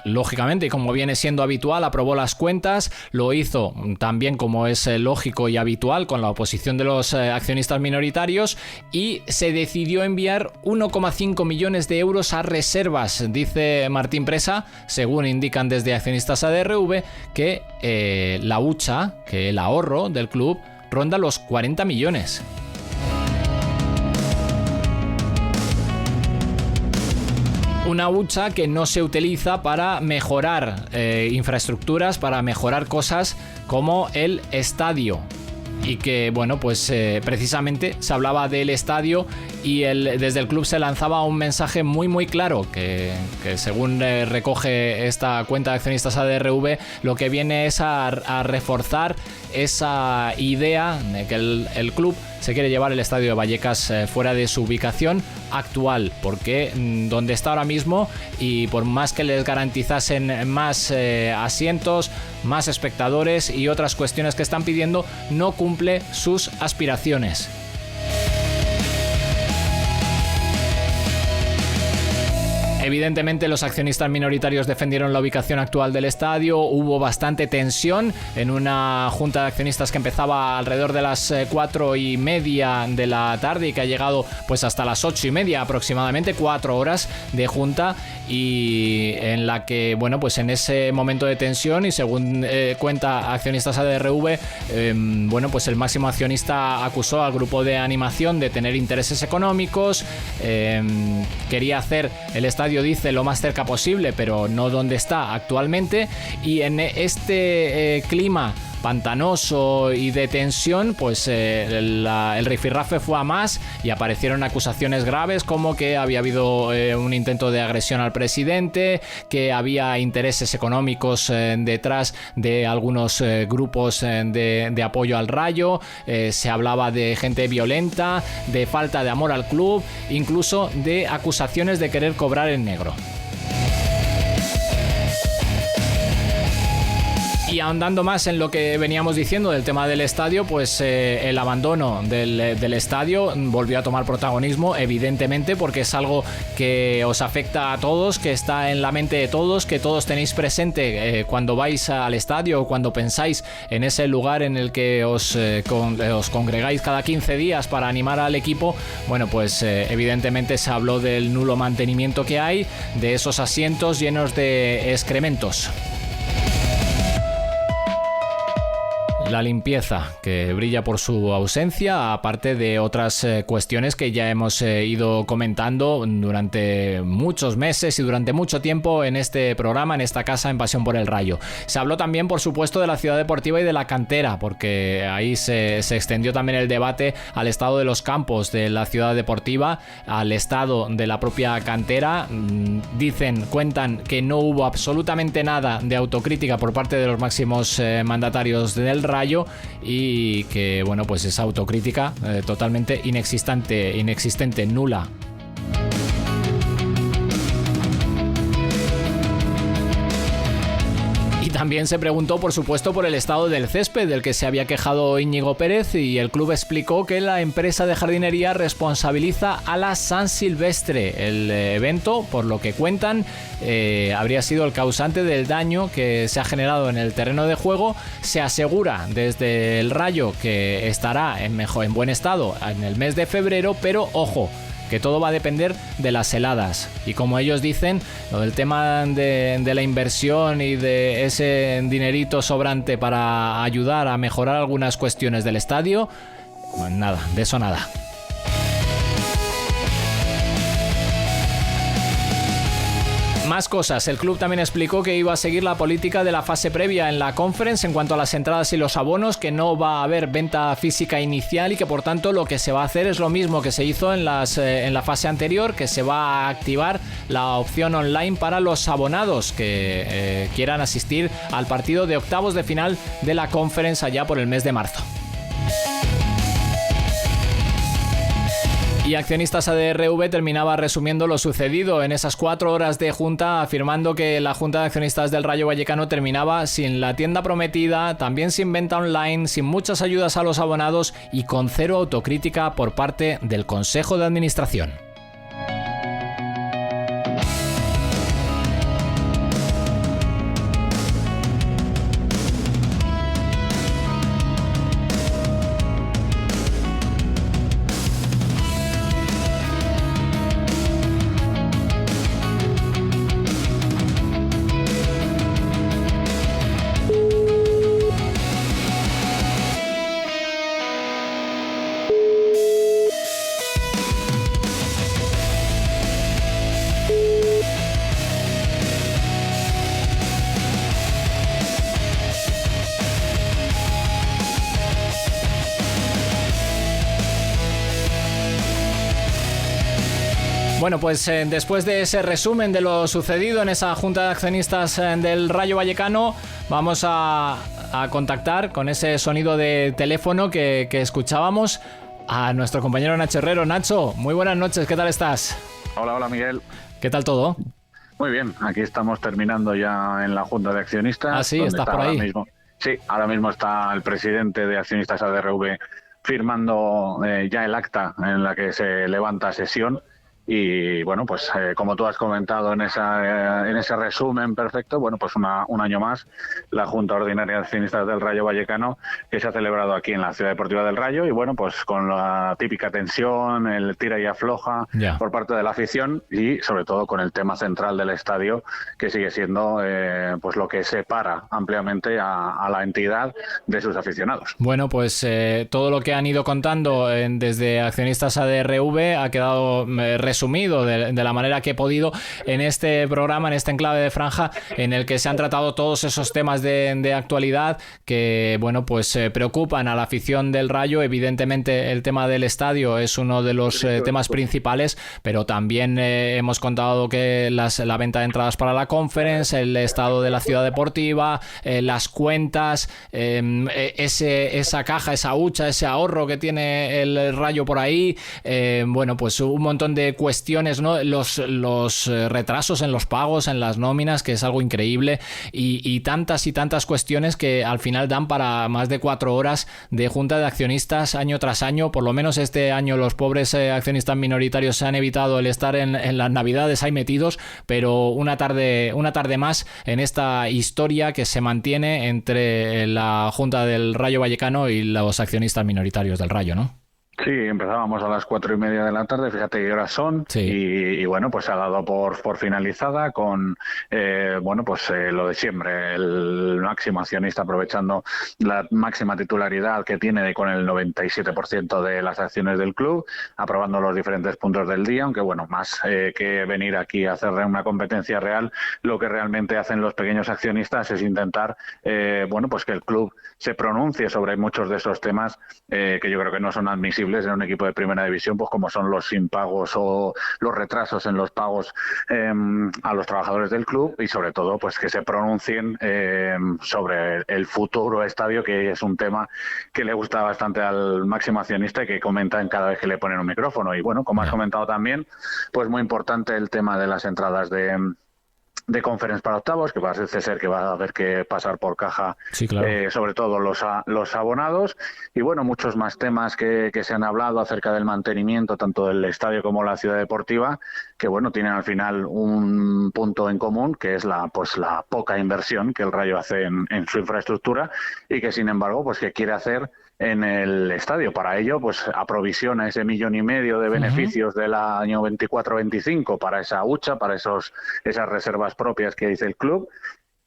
Speaker 1: lógicamente, y como viene siendo habitual, aprobó las cuentas. Lo hizo también, como es lógico y habitual, con la oposición de los accionistas minoritarios, y se decidió enviar 1,5 millones de euros a reservas. Dice Martín Presa, según indican desde Accionistas ADRV, que la hucha, que el ahorro del club, ronda los 40 millones. Una hucha que no se utiliza para mejorar infraestructuras, para mejorar cosas como el estadio. Y que, bueno, pues precisamente se hablaba del estadio y desde el club se lanzaba un mensaje muy muy claro que según recoge esta cuenta de Accionistas ADRV, lo que viene es a reforzar esa idea de que el club se quiere llevar el estadio de Vallecas fuera de su ubicación actual, porque donde está ahora mismo, y por más que les garantizasen más asientos, más espectadores y otras cuestiones que están pidiendo, no cumple sus aspiraciones. Evidentemente los accionistas minoritarios defendieron la ubicación actual del estadio, hubo bastante tensión en una junta de accionistas que empezaba alrededor de las 4:30 de la tarde y que ha llegado pues hasta las 8:30 aproximadamente, 4 horas de junta, y en la que, bueno, pues en ese momento de tensión y según cuenta Accionistas ADRV, bueno, pues el máximo accionista acusó al grupo de animación de tener intereses económicos, quería hacer el estadio, dice, lo más cerca posible, pero no donde está actualmente, y en este clima pantanoso y de tensión, pues el rifirrafe fue a más y aparecieron acusaciones graves como que había habido un intento de agresión al presidente, que había intereses económicos detrás de algunos grupos de apoyo al Rayo, se hablaba de gente violenta, de falta de amor al club, incluso de acusaciones de querer cobrar en negro. Y ahondando más en lo que veníamos diciendo del tema del estadio, pues el abandono del estadio volvió a tomar protagonismo, evidentemente, porque es algo que os afecta a todos, que está en la mente de todos, que todos tenéis presente cuando vais al estadio o cuando pensáis en ese lugar en el que os congregáis cada 15 días para animar al equipo. Bueno, pues evidentemente se habló del nulo mantenimiento que hay, de esos asientos llenos de excrementos. La limpieza, que brilla por su ausencia, aparte de otras cuestiones que ya hemos ido comentando durante muchos meses y durante mucho tiempo en este programa, en esta casa, en Pasión por el Rayo. Se habló también, por supuesto, de la ciudad deportiva y de la cantera, porque ahí se extendió también el debate al estado de los campos de la ciudad deportiva, al estado de la propia cantera. Cuentan que no hubo absolutamente nada de autocrítica por parte de los máximos mandatarios del Rayo, y que, bueno, pues esa autocrítica totalmente inexistente, nula. También se preguntó, por supuesto, por el estado del césped, del que se había quejado Íñigo Pérez, y el club explicó que la empresa de jardinería responsabiliza a la San Silvestre. El evento, por lo que cuentan, habría sido el causante del daño que se ha generado en el terreno de juego. Se asegura desde el Rayo que estará en buen estado en el mes de febrero, pero ojo, que todo va a depender de las heladas. Y como ellos dicen, lo del tema de la inversión y de ese dinerito sobrante para ayudar a mejorar algunas cuestiones del estadio, pues nada, de eso nada. Más cosas. El club también explicó que iba a seguir la política de la fase previa en la Conference en cuanto a las entradas y los abonos, que no va a haber venta física inicial y que por tanto lo que se va a hacer es lo mismo que se hizo en la fase anterior, que se va a activar la opción online para los abonados que quieran asistir al partido de octavos de final de la Conference allá por el mes de marzo. Y Accionistas ADRV terminaba resumiendo lo sucedido en esas 4 horas de junta, afirmando que la Junta de Accionistas del Rayo Vallecano terminaba sin la tienda prometida, también sin venta online, sin muchas ayudas a los abonados y con cero autocrítica por parte del Consejo de Administración. Bueno, pues después de ese resumen de lo sucedido en esa Junta de Accionistas del Rayo Vallecano, vamos a contactar con ese sonido de teléfono que escuchábamos a nuestro compañero Nacho Herrero. Nacho, muy buenas noches, ¿qué tal estás?
Speaker 11: Hola Miguel.
Speaker 1: ¿Qué tal todo?
Speaker 11: Muy bien, aquí estamos terminando ya en la Junta de Accionistas.
Speaker 1: Ah, sí, estás por ahí.
Speaker 11: Sí, ahora mismo está el presidente de Accionistas ADRV firmando ya el acta en la que se levanta sesión. Y bueno, pues como tú has comentado en ese resumen perfecto, bueno, pues un año más la Junta Ordinaria de Accionistas del Rayo Vallecano, que se ha celebrado aquí en la Ciudad Deportiva del Rayo, y bueno, pues con la típica tensión, el tira y afloja por parte de la afición, y sobre todo con el tema central del estadio, que sigue siendo pues lo que separa ampliamente a la entidad de sus aficionados.
Speaker 1: Bueno, pues todo lo que han ido contando desde Accionistas ADRV ha quedado resumido de la manera que he podido en este programa, en este enclave de Franja, en el que se han tratado todos esos temas de actualidad que, bueno, pues preocupan a la afición del Rayo. Evidentemente el tema del estadio es uno de los temas principales, pero también hemos contado que la venta de entradas para la Conference, el estado de la ciudad deportiva, las cuentas, esa caja, esa hucha, ese ahorro que tiene el Rayo por ahí, bueno, pues un montón de cuestiones, ¿no? Los retrasos en los pagos, en las nóminas, que es algo increíble, y tantas cuestiones que al final dan para más de 4 horas de junta de accionistas año tras año. Por lo menos este año los pobres accionistas minoritarios se han evitado el estar en las navidades ahí metidos, pero una tarde más en esta historia que se mantiene entre la Junta del Rayo Vallecano y los accionistas minoritarios del Rayo, ¿no?
Speaker 11: Sí, empezábamos a las 4:30 de la tarde, fíjate qué horas son, y bueno, pues se ha dado por finalizada con, bueno, pues lo de siempre, el máximo accionista aprovechando la máxima titularidad que tiene con el 97% de las acciones del club, aprobando los diferentes puntos del día, aunque bueno, más que venir aquí a hacer una competencia real, lo que realmente hacen los pequeños accionistas es intentar, bueno, pues que el club se pronuncie sobre muchos de esos temas que yo creo que no son admisibles en un equipo de primera división, pues como son los impagos o los retrasos en los pagos a los trabajadores del club, y sobre todo pues que se pronuncien sobre el futuro estadio, que es un tema que le gusta bastante al máximo accionista y que comentan cada vez que le ponen un micrófono. Y bueno, como has comentado también, pues muy importante el tema de las entradas de Conference para octavos, que parece ser que va a haber que pasar por caja, sí, claro. Sobre todo los abonados, y bueno, muchos más temas que se han hablado acerca del mantenimiento tanto del estadio como la ciudad deportiva, que bueno, tienen al final un punto en común, que es la poca inversión que el Rayo hace en su infraestructura, y que sin embargo pues que quiere hacer en el estadio. Para ello, pues aprovisiona ese 1,5 millones de beneficios del año 24-25 para esa hucha, para esas reservas propias que dice el club,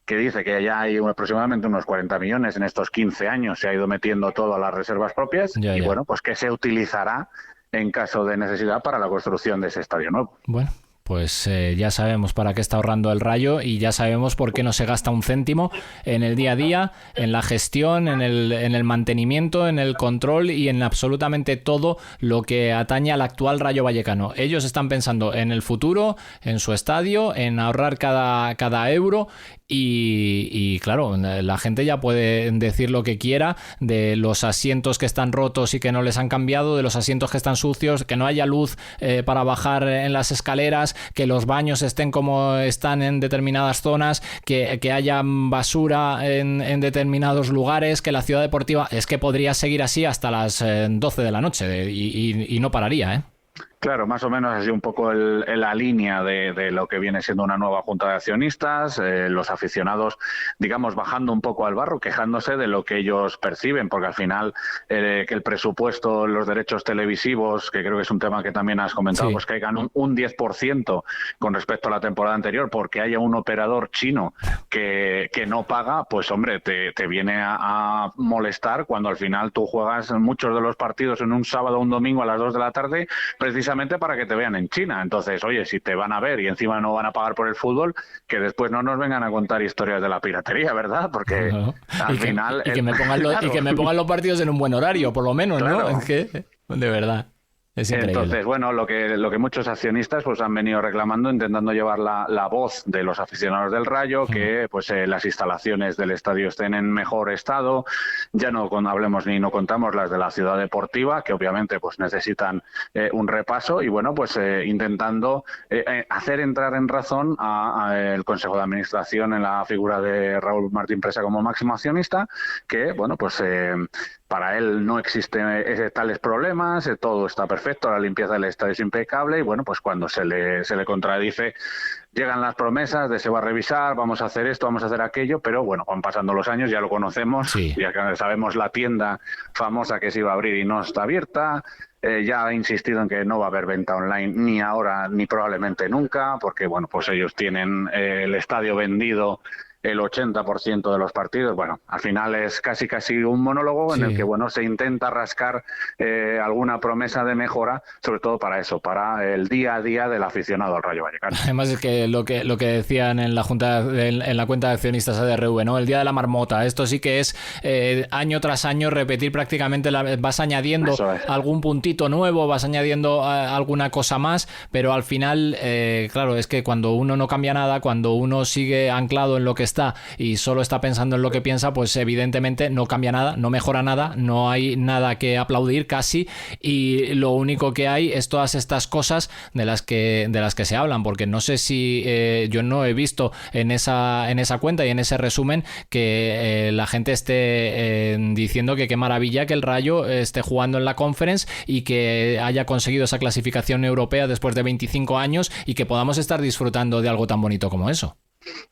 Speaker 11: que dice que ya hay aproximadamente unos 40 millones en estos 15 años, se ha ido metiendo todo a las reservas propias, y bueno, pues que se utilizará en caso de necesidad para la construcción de ese estadio nuevo.
Speaker 1: Bueno, pues ya sabemos para qué está ahorrando el Rayo, y ya sabemos por qué no se gasta un céntimo en el día a día, en la gestión, en el mantenimiento, en el control y en absolutamente todo lo que atañe al actual Rayo Vallecano. Ellos están pensando en el futuro, en su estadio, en ahorrar cada euro, y claro, la gente ya puede decir lo que quiera de los asientos que están rotos y que no les han cambiado, de los asientos que están sucios, que no haya luz para bajar en las escaleras, que los baños estén como están en determinadas zonas, que haya basura en determinados lugares, que la ciudad deportiva, es que podría seguir así hasta las 12 de la noche y no pararía, ¿eh?
Speaker 11: Claro, más o menos así un poco la línea de lo que viene siendo una nueva junta de accionistas, los aficionados, digamos, bajando un poco al barro, quejándose de lo que ellos perciben, porque al final que el presupuesto, los derechos televisivos, que creo que es un tema que también has comentado, pues caigan un 10% con respecto a la temporada anterior, porque haya un operador chino que no paga, pues hombre, te viene a molestar cuando al final tú juegas muchos de los partidos en un sábado o un domingo a las 2 de la tarde, precisamente para que te vean en China. Entonces, oye, si te van a ver y encima no van a pagar por el fútbol, que después no nos vengan a contar historias de la piratería, ¿verdad? Porque al final...
Speaker 1: Y que me pongan los partidos en un buen horario, por lo menos, claro. ¿No? Es que, de verdad... Es increíble.
Speaker 11: Entonces, bueno, lo que muchos accionistas pues han venido reclamando, intentando llevar la voz de los aficionados del Rayo, que pues las instalaciones del estadio estén en mejor estado, ya no hablemos ni no contamos las de la ciudad deportiva, que obviamente pues necesitan un repaso, y bueno, pues intentando hacer entrar en razón al Consejo de Administración en la figura de Raúl Martín Presa como máximo accionista, que bueno, pues para él no existen tales problemas, todo está perfecto, la limpieza del estadio es impecable y bueno, pues cuando se le contradice, llegan las promesas de se va a revisar, vamos a hacer esto, vamos a hacer aquello, pero bueno, van pasando los años, ya lo conocemos, ya que sabemos la tienda famosa que se iba a abrir y no está abierta. Ya ha insistido en que no va a haber venta online ni ahora ni probablemente nunca, porque bueno, pues ellos tienen el estadio vendido el 80% de los partidos. Bueno, al final es casi un monólogo en el que bueno, se intenta rascar alguna promesa de mejora, sobre todo para eso, para el día a día del aficionado al Rayo Vallecano.
Speaker 1: Además es que lo que decían en la junta, en la cuenta de accionistas ADRV, ¿no? El día de la marmota. Esto sí que es año tras año repetir prácticamente, vas añadiendo algún puntito nuevo, vas añadiendo alguna cosa más, pero al final, claro, es que cuando uno no cambia nada, cuando uno sigue anclado en lo que está y solo está pensando en lo que piensa, pues evidentemente no cambia nada, no mejora nada, no hay nada que aplaudir casi, y lo único que hay es todas estas cosas de las que se hablan, porque no sé si yo no he visto en esa cuenta y en ese resumen que la gente esté diciendo que qué maravilla que el Rayo esté jugando en la Conference y que haya conseguido esa clasificación europea después de 25 años y que podamos estar disfrutando de algo tan bonito como eso.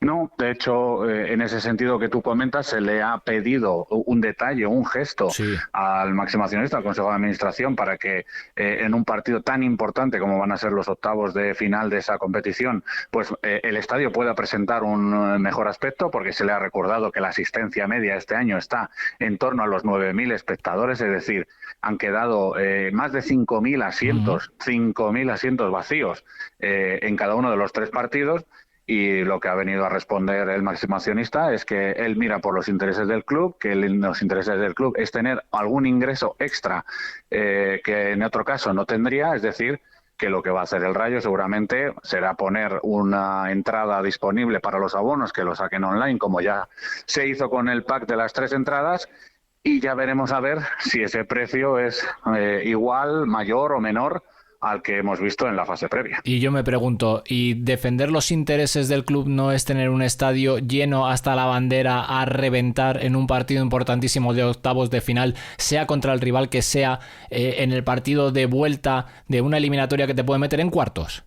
Speaker 11: No, de hecho, en ese sentido que tú comentas, se le ha pedido un detalle, un gesto al máximo accionista, al Consejo de Administración, para que en un partido tan importante como van a ser los octavos de final de esa competición, pues el estadio pueda presentar un mejor aspecto, porque se le ha recordado que la asistencia media este año está en torno a los 9.000 espectadores, es decir, han quedado más de 5.000 asientos, 5.000 asientos vacíos en cada uno de los 3 partidos. Y lo que ha venido a responder el máximo accionista es que él mira por los intereses del club, que los intereses del club es tener algún ingreso extra que en otro caso no tendría, es decir, que lo que va a hacer el Rayo seguramente será poner una entrada disponible para los abonos que lo saquen online, como ya se hizo con el pack de las 3 entradas, y ya veremos a ver si ese precio es igual, mayor o menor al que hemos visto en la fase previa.
Speaker 1: Y yo me pregunto, ¿y defender los intereses del club no es tener un estadio lleno hasta la bandera a reventar en un partido importantísimo de octavos de final, sea contra el rival que sea, en el partido de vuelta de una eliminatoria que te puede meter en cuartos?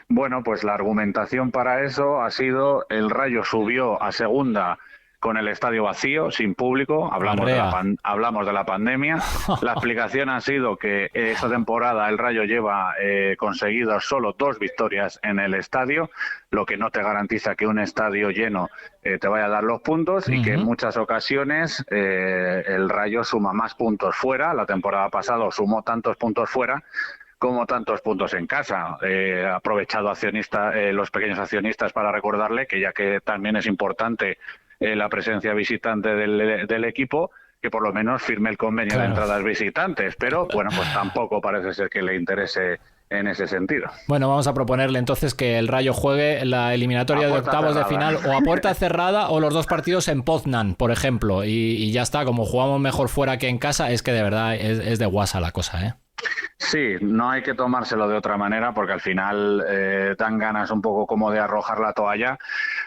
Speaker 11: Bueno, pues la argumentación para eso ha sido: el Rayo subió a segunda con el estadio vacío, sin público, hablamos de la pandemia. La explicación ha sido que esta temporada el Rayo lleva conseguido solo 2 victorias en el estadio, lo que no te garantiza que un estadio lleno te vaya a dar los puntos, y que en muchas ocasiones el Rayo suma más puntos fuera. La temporada pasada sumó tantos puntos fuera como tantos puntos en casa. Aprovechado los pequeños accionistas para recordarle que, ya que también es importante la presencia visitante del equipo, que por lo menos firme el convenio de entradas visitantes, pero bueno, pues tampoco parece ser que le interese en ese sentido.
Speaker 1: Bueno, vamos a proponerle entonces que el Rayo juegue la eliminatoria de octavos de final o a puerta cerrada, o los 2 partidos en Poznan, por ejemplo, y ya está. Como jugamos mejor fuera que en casa, es que de verdad es de guasa la cosa, ¿eh?
Speaker 11: Sí, no hay que tomárselo de otra manera, porque al final dan ganas un poco como de arrojar la toalla,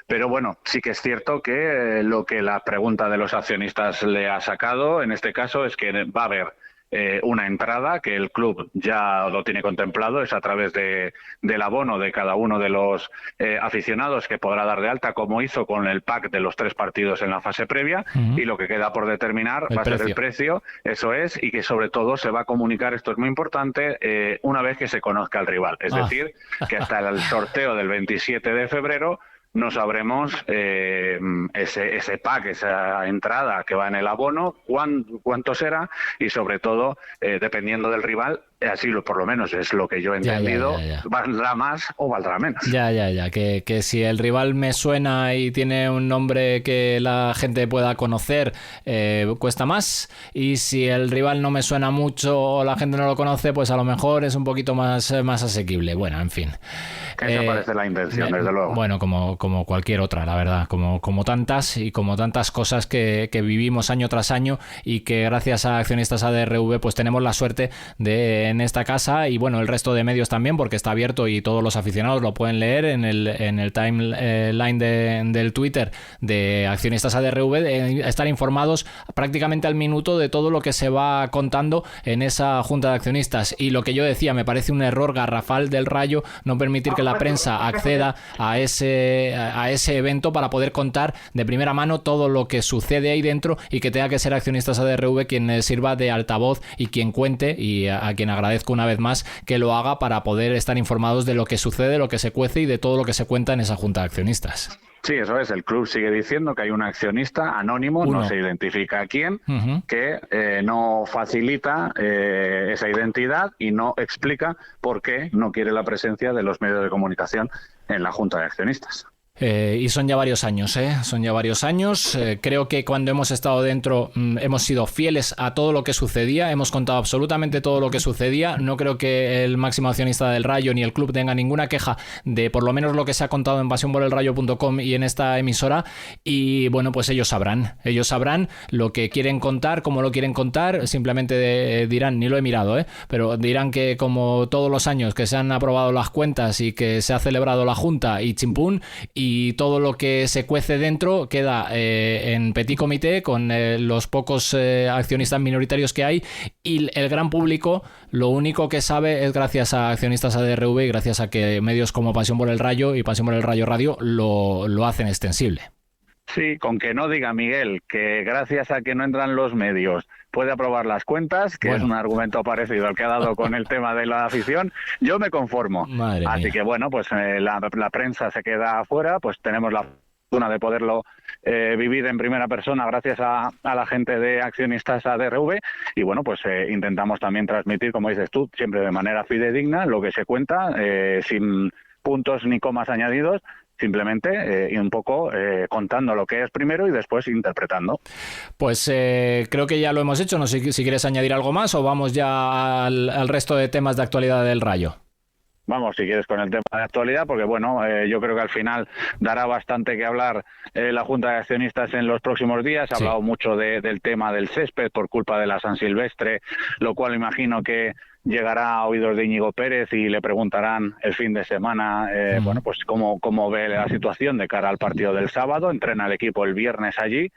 Speaker 11: pero bueno, sí que es cierto que lo que la pregunta de los accionistas le ha sacado en este caso es que va a haber una entrada que el club ya lo tiene contemplado, es a través del abono de cada uno de los aficionados, que podrá dar de alta, como hizo con el pack de los 3 partidos en la fase previa, y lo que queda por determinar va a ser el precio, eso es, y que sobre todo se va a comunicar, esto es muy importante, una vez que se conozca el rival, es decir, que hasta el sorteo del 27 de febrero no sabremos ese pack, esa entrada que va en el abono, cuánto será, y sobre todo, dependiendo del rival, así por lo menos es lo que yo he entendido, ¿valdrá más o valdrá menos?
Speaker 1: Que si el rival me suena y tiene un nombre que la gente pueda conocer, cuesta más, y si el rival no me suena mucho o la gente no lo conoce, pues a lo mejor es un poquito más asequible. Bueno, en fin.
Speaker 11: Esa parece la intención, desde luego.
Speaker 1: Bueno, como cualquier otra, la verdad, como tantas cosas que vivimos año tras año, y que gracias a accionistas ADRV pues tenemos la suerte de en esta casa, y bueno, el resto de medios también, porque está abierto y todos los aficionados lo pueden leer en el timeline del Twitter de Accionistas ADRV, estar informados prácticamente al minuto de todo lo que se va contando en esa junta de accionistas. Y lo que yo decía, me parece un error garrafal del Rayo no permitir que la prensa acceda a ese evento para poder contar de primera mano todo lo que sucede ahí dentro, y que tenga que ser Accionistas ADRV quien sirva de altavoz y quien cuente, y a quien agradezco una vez más que lo haga, para poder estar informados de lo que sucede, lo que se cuece y de todo lo que se cuenta en esa junta de accionistas.
Speaker 11: Sí, eso es. El club sigue diciendo que hay un accionista anónimo, no se identifica a quién, que no facilita esa identidad y no explica por qué no quiere la presencia de los medios de comunicación en la junta de accionistas.
Speaker 1: Y son ya varios años, son ya varios años. Creo que cuando hemos estado dentro hemos sido fieles a todo lo que sucedía, hemos contado absolutamente todo lo que sucedía. No creo que el máximo accionista del Rayo ni el club tenga ninguna queja de por lo menos lo que se ha contado en pasionporelrayo.com y en esta emisora. Y bueno, pues ellos sabrán lo que quieren contar, cómo lo quieren contar. Simplemente dirán, ni lo he mirado, pero dirán que como todos los años que se han aprobado las cuentas y que se ha celebrado la junta y chimpún, y todo lo que se cuece dentro queda en petit comité con los pocos accionistas minoritarios que hay, y el gran público lo único que sabe es gracias a Accionistas ADRV y gracias a que medios como Pasión por el Rayo y Pasión por el Rayo Radio lo hacen extensible.
Speaker 11: Sí, con que no diga Miguel que gracias a que no entran los medios puede aprobar las cuentas, que es un argumento parecido al que ha dado con el tema de la afición, yo me conformo. Así que bueno, pues la prensa se queda afuera, pues tenemos la fortuna de poderlo vivir en primera persona gracias a la gente de Accionistas ADRV, y bueno, pues intentamos también transmitir, como dices tú, siempre de manera fidedigna lo que se cuenta, sin puntos ni comas añadidos, simplemente y un poco contando lo que es primero y después interpretando.
Speaker 1: Pues creo que ya lo hemos hecho. No sé si quieres añadir algo más o vamos ya al resto de temas de actualidad del Rayo.
Speaker 11: Vamos, si quieres, con el tema de actualidad, porque bueno, yo creo que al final dará bastante que hablar la Junta de Accionistas en los próximos días. Ha hablado mucho del tema del césped por culpa de la San Silvestre, lo cual imagino que llegará a oídos de Íñigo Pérez y le preguntarán el fin de semana, bueno, pues cómo ve la situación de cara al partido del sábado. Entrena el equipo el viernes allí.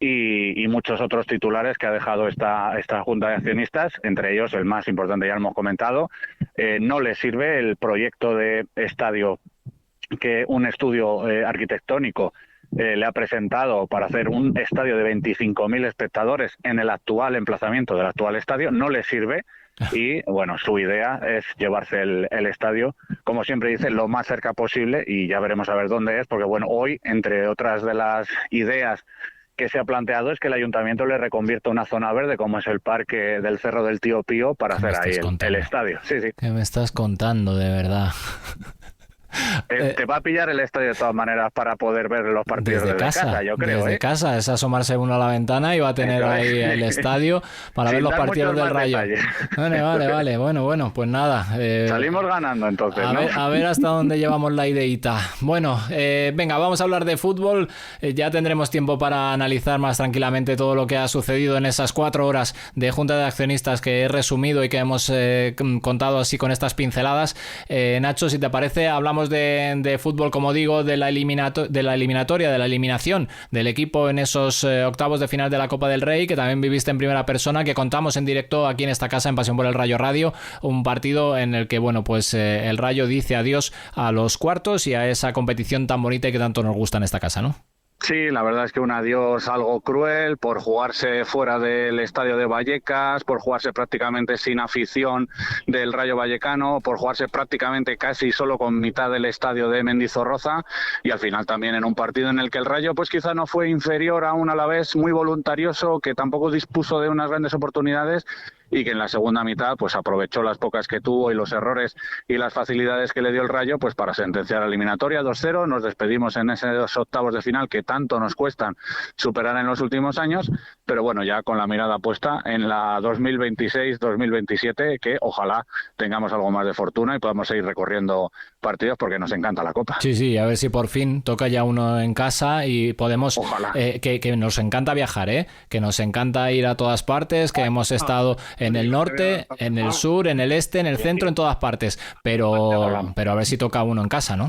Speaker 11: Y muchos otros titulares que ha dejado esta Junta de Accionistas, entre ellos el más importante, ya lo hemos comentado. No le sirve el proyecto de estadio que un estudio arquitectónico le ha presentado para hacer un estadio de 25.000 espectadores en el actual emplazamiento del actual estadio. No le sirve. Y bueno, su idea es llevarse el estadio, como siempre dice, lo más cerca posible, y ya veremos a ver dónde es, porque bueno, hoy, entre otras de las ideas que se ha planteado, es que el ayuntamiento le reconvierta una zona verde como es el parque del Cerro del Tío Pío para hacer ahí el estadio. Sí.
Speaker 1: ¿Qué me estás contando, de verdad?
Speaker 11: Te va a pillar el estadio de todas maneras para poder ver los partidos desde casa, yo creo.
Speaker 1: Desde casa, es asomarse uno a la ventana y va a tener ahí el estadio para ver los partidos del Rayo. Vale. Bueno, pues nada.
Speaker 11: Salimos ganando entonces,
Speaker 1: a ver hasta dónde llevamos la ideita. Bueno, venga, vamos a hablar de fútbol. Ya tendremos tiempo para analizar más tranquilamente todo lo que ha sucedido en esas 4 horas de Junta de Accionistas que he resumido y que hemos contado así con estas pinceladas. Nacho, si te parece, hablamos de fútbol, como digo, de la eliminatoria, de la eliminación del equipo en esos octavos de final de la Copa del Rey, que también viviste en primera persona, que contamos en directo aquí en esta casa en Pasión por el Rayo Radio, un partido en el que, bueno, pues el Rayo dice adiós a los cuartos y a esa competición tan bonita y que tanto nos gusta en esta casa, ¿no?
Speaker 11: Sí, la verdad es que un adiós algo cruel por jugarse fuera del estadio de Vallecas, por jugarse prácticamente sin afición del Rayo Vallecano, por jugarse prácticamente casi solo con mitad del estadio de Mendizorroza, y al final también en un partido en el que el Rayo pues quizá no fue inferior a un Alavés muy voluntarioso, que tampoco dispuso de unas grandes oportunidades, y que en la segunda mitad pues aprovechó las pocas que tuvo y los errores y las facilidades que le dio el Rayo pues para sentenciar la eliminatoria 2-0. Nos despedimos en esos octavos de final que tanto nos cuestan superar en los últimos años, pero bueno, ya con la mirada puesta en la 2026-2027, que ojalá tengamos algo más de fortuna y podamos seguir recorriendo partidos porque nos encanta la Copa.
Speaker 1: Sí, a ver si por fin toca ya uno en casa y podemos...
Speaker 11: Ojalá.
Speaker 1: Que nos encanta viajar, que nos encanta ir a todas partes, que hemos estado en el norte, en el sur, en el este, en el centro, en todas partes, pero a ver si toca uno en casa, ¿no?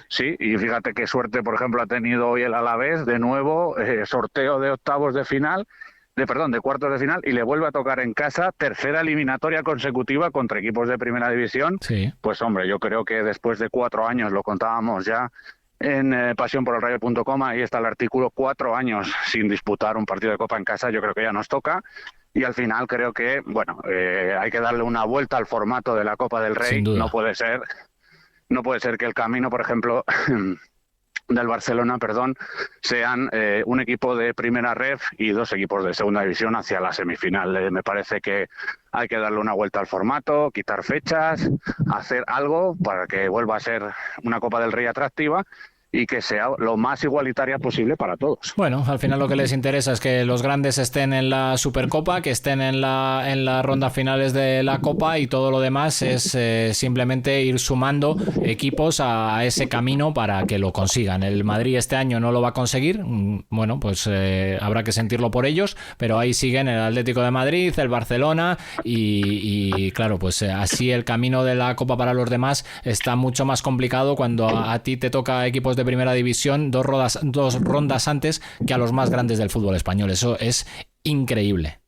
Speaker 11: Sí, y fíjate qué suerte, por ejemplo, ha tenido hoy el Alavés, de nuevo, sorteo de octavos de final, de cuartos de final, y le vuelve a tocar en casa, tercera eliminatoria consecutiva contra equipos de primera división.
Speaker 1: Sí.
Speaker 11: Pues hombre, yo creo que después de 4 años, lo contábamos ya en pasionporelrayo.com, ahí está el artículo, 4 años sin disputar un partido de Copa en casa, yo creo que ya nos toca. Y al final creo que, hay que darle una vuelta al formato de la Copa del Rey. No puede ser que el camino, por ejemplo, del Barcelona, sean un equipo de primera ref y 2 equipos de segunda división hacia la semifinal. Me parece que hay que darle una vuelta al formato, quitar fechas, hacer algo para que vuelva a ser una Copa del Rey atractiva y que sea lo más igualitaria posible para todos.
Speaker 1: Bueno, al final lo que les interesa es que los grandes estén en la Supercopa, que estén en la ronda finales de la Copa, y todo lo demás es simplemente ir sumando equipos a ese camino para que lo consigan. El Madrid este año no lo va a conseguir, bueno, pues habrá que sentirlo por ellos, pero ahí siguen el Atlético de Madrid, el Barcelona y claro, pues así el camino de la Copa para los demás está mucho más complicado cuando a ti te toca equipos de primera división 2 rondas antes que a los más grandes del fútbol español. Eso es increíble.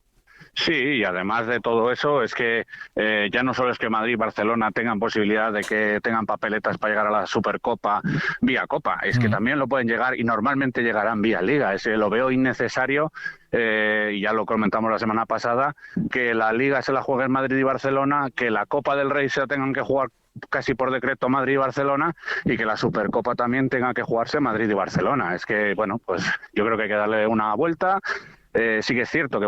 Speaker 11: Sí, y además de todo eso es que ya no solo es que Madrid y Barcelona tengan posibilidad de que tengan papeletas para llegar a la Supercopa vía Copa, es que también lo pueden llegar y normalmente llegarán vía Liga. Lo veo innecesario, y ya lo comentamos la semana pasada, que la Liga se la juegue en Madrid y Barcelona, que la Copa del Rey se la tengan que jugar casi por decreto Madrid y Barcelona, y que la Supercopa también tenga que jugarse Madrid y Barcelona. Es que, pues yo creo que hay que darle una vuelta. Sí que es cierto que,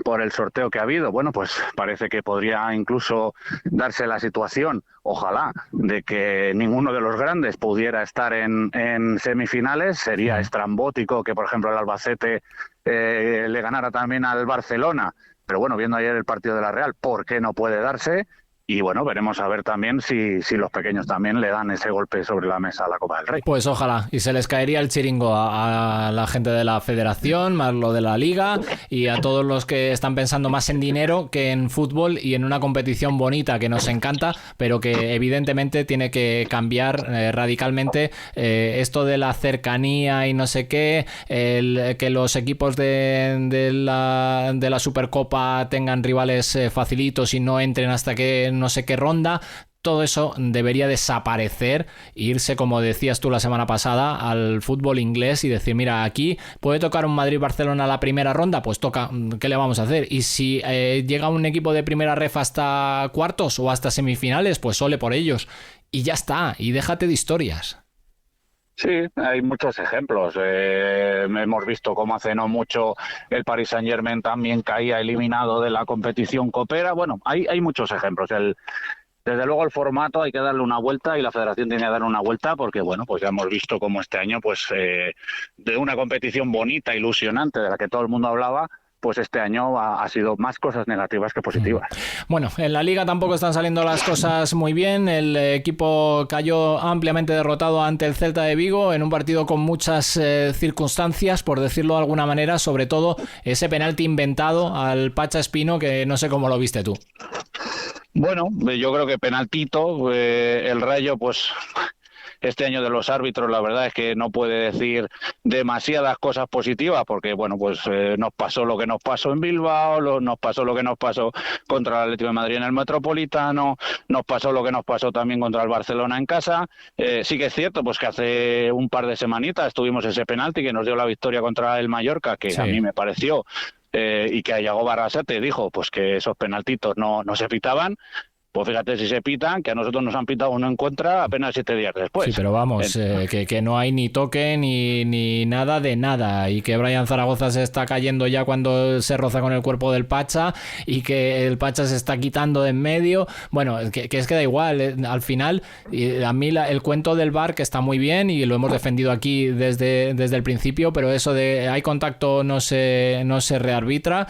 Speaker 11: por el sorteo que ha habido, pues parece que podría incluso darse la situación, ojalá, de que ninguno de los grandes pudiera estar en semifinales. Sería estrambótico que, por ejemplo, el Albacete le ganara también al Barcelona, pero viendo ayer el partido de la Real, ¿por qué no puede darse? Y veremos a ver también si los pequeños también le dan ese golpe sobre la mesa a la Copa del Rey.
Speaker 1: Pues ojalá, y se les caería el chiringo a la gente de la Federación, más lo de la Liga, y a todos los que están pensando más en dinero que en fútbol y en una competición bonita que nos encanta, pero que evidentemente tiene que cambiar radicalmente esto de la cercanía y no sé qué, que los equipos de la Supercopa tengan rivales facilitos y no entren hasta que no sé qué ronda. Todo eso debería desaparecer, irse, como decías tú la semana pasada, al fútbol inglés y decir, mira, aquí puede tocar un Madrid-Barcelona la primera ronda, pues toca, ¿qué le vamos a hacer? Y si llega un equipo de primera ref hasta cuartos o hasta semifinales, pues ole por ellos. Y ya está, y déjate de historias.
Speaker 11: Sí, hay muchos ejemplos. Hemos visto cómo hace no mucho el Paris Saint-Germain también caía eliminado de la competición copera. Hay muchos ejemplos. Desde luego el formato hay que darle una vuelta y la Federación tiene que darle una vuelta porque, pues ya hemos visto cómo este año, de una competición bonita, ilusionante, de la que todo el mundo hablaba, pues este año ha sido más cosas negativas que positivas.
Speaker 1: Bueno, en la Liga tampoco están saliendo las cosas muy bien. El equipo cayó ampliamente derrotado ante el Celta de Vigo en un partido con muchas circunstancias, por decirlo de alguna manera, sobre todo ese penalti inventado al Pacha Espino, que no sé cómo lo viste tú.
Speaker 11: Yo creo que penaltito, el Rayo, este año de los árbitros, la verdad es que no puede decir demasiadas cosas positivas porque, nos pasó lo que nos pasó en Bilbao, nos pasó lo que nos pasó contra el Atlético de Madrid en el Metropolitano, nos pasó lo que nos pasó también contra el Barcelona en casa. Sí que es cierto, que hace un par de semanitas tuvimos ese penalti que nos dio la victoria contra el Mallorca, que a mí me pareció, y que a Iago Barrasate dijo, que esos penaltitos no se pitaban. Pues fíjate si se pitan, que a nosotros nos han pitado uno en contra apenas 7 días después.
Speaker 1: Sí, pero vamos, que no hay ni toque ni nada de nada, y que Brian Zaragoza se está cayendo ya cuando se roza con el cuerpo del Pacha, y que el Pacha se está quitando de en medio. Bueno, que es que da igual, al final, a mí el cuento del VAR, que está muy bien y lo hemos defendido aquí desde el principio, pero eso de hay contacto no se rearbitra,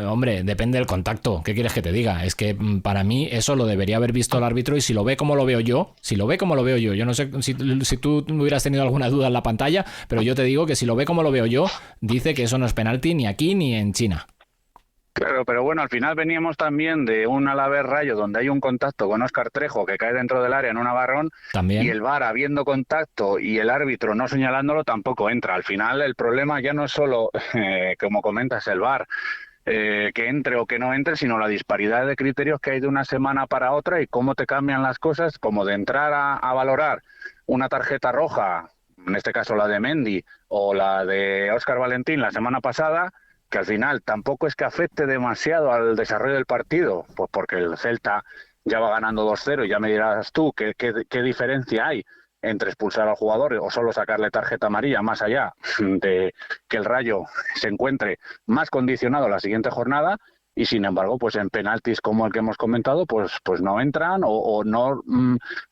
Speaker 1: hombre, depende del contacto. ¿Qué quieres que te diga? Es que para mí eso eso lo debería haber visto el árbitro, y si lo ve como lo veo yo, yo no sé si tú hubieras tenido alguna duda en la pantalla, pero yo te digo que si lo ve como lo veo yo, dice que eso no es penalti ni aquí ni en China.
Speaker 11: Claro, pero bueno, al final veníamos también de un Alavés Rayo donde hay un contacto con Óscar Trejo que cae dentro del área en un agarrón,
Speaker 1: también.
Speaker 11: Y el VAR habiendo contacto y el árbitro no señalándolo tampoco entra. Al final el problema ya no es solo, como comentas, el VAR, que entre o que no entre, sino la disparidad de criterios que hay de una semana para otra y cómo te cambian las cosas, como de entrar a valorar una tarjeta roja, en este caso la de Mendy o la de Óscar Valentín la semana pasada, que al final tampoco es que afecte demasiado al desarrollo del partido, pues porque el Celta ya va ganando 2-0 y ya me dirás tú qué diferencia hay entre expulsar al jugador o solo sacarle tarjeta amarilla, más allá de que el Rayo se encuentre más condicionado la siguiente jornada. Y sin embargo, pues en penaltis como el que hemos comentado, pues no entran o no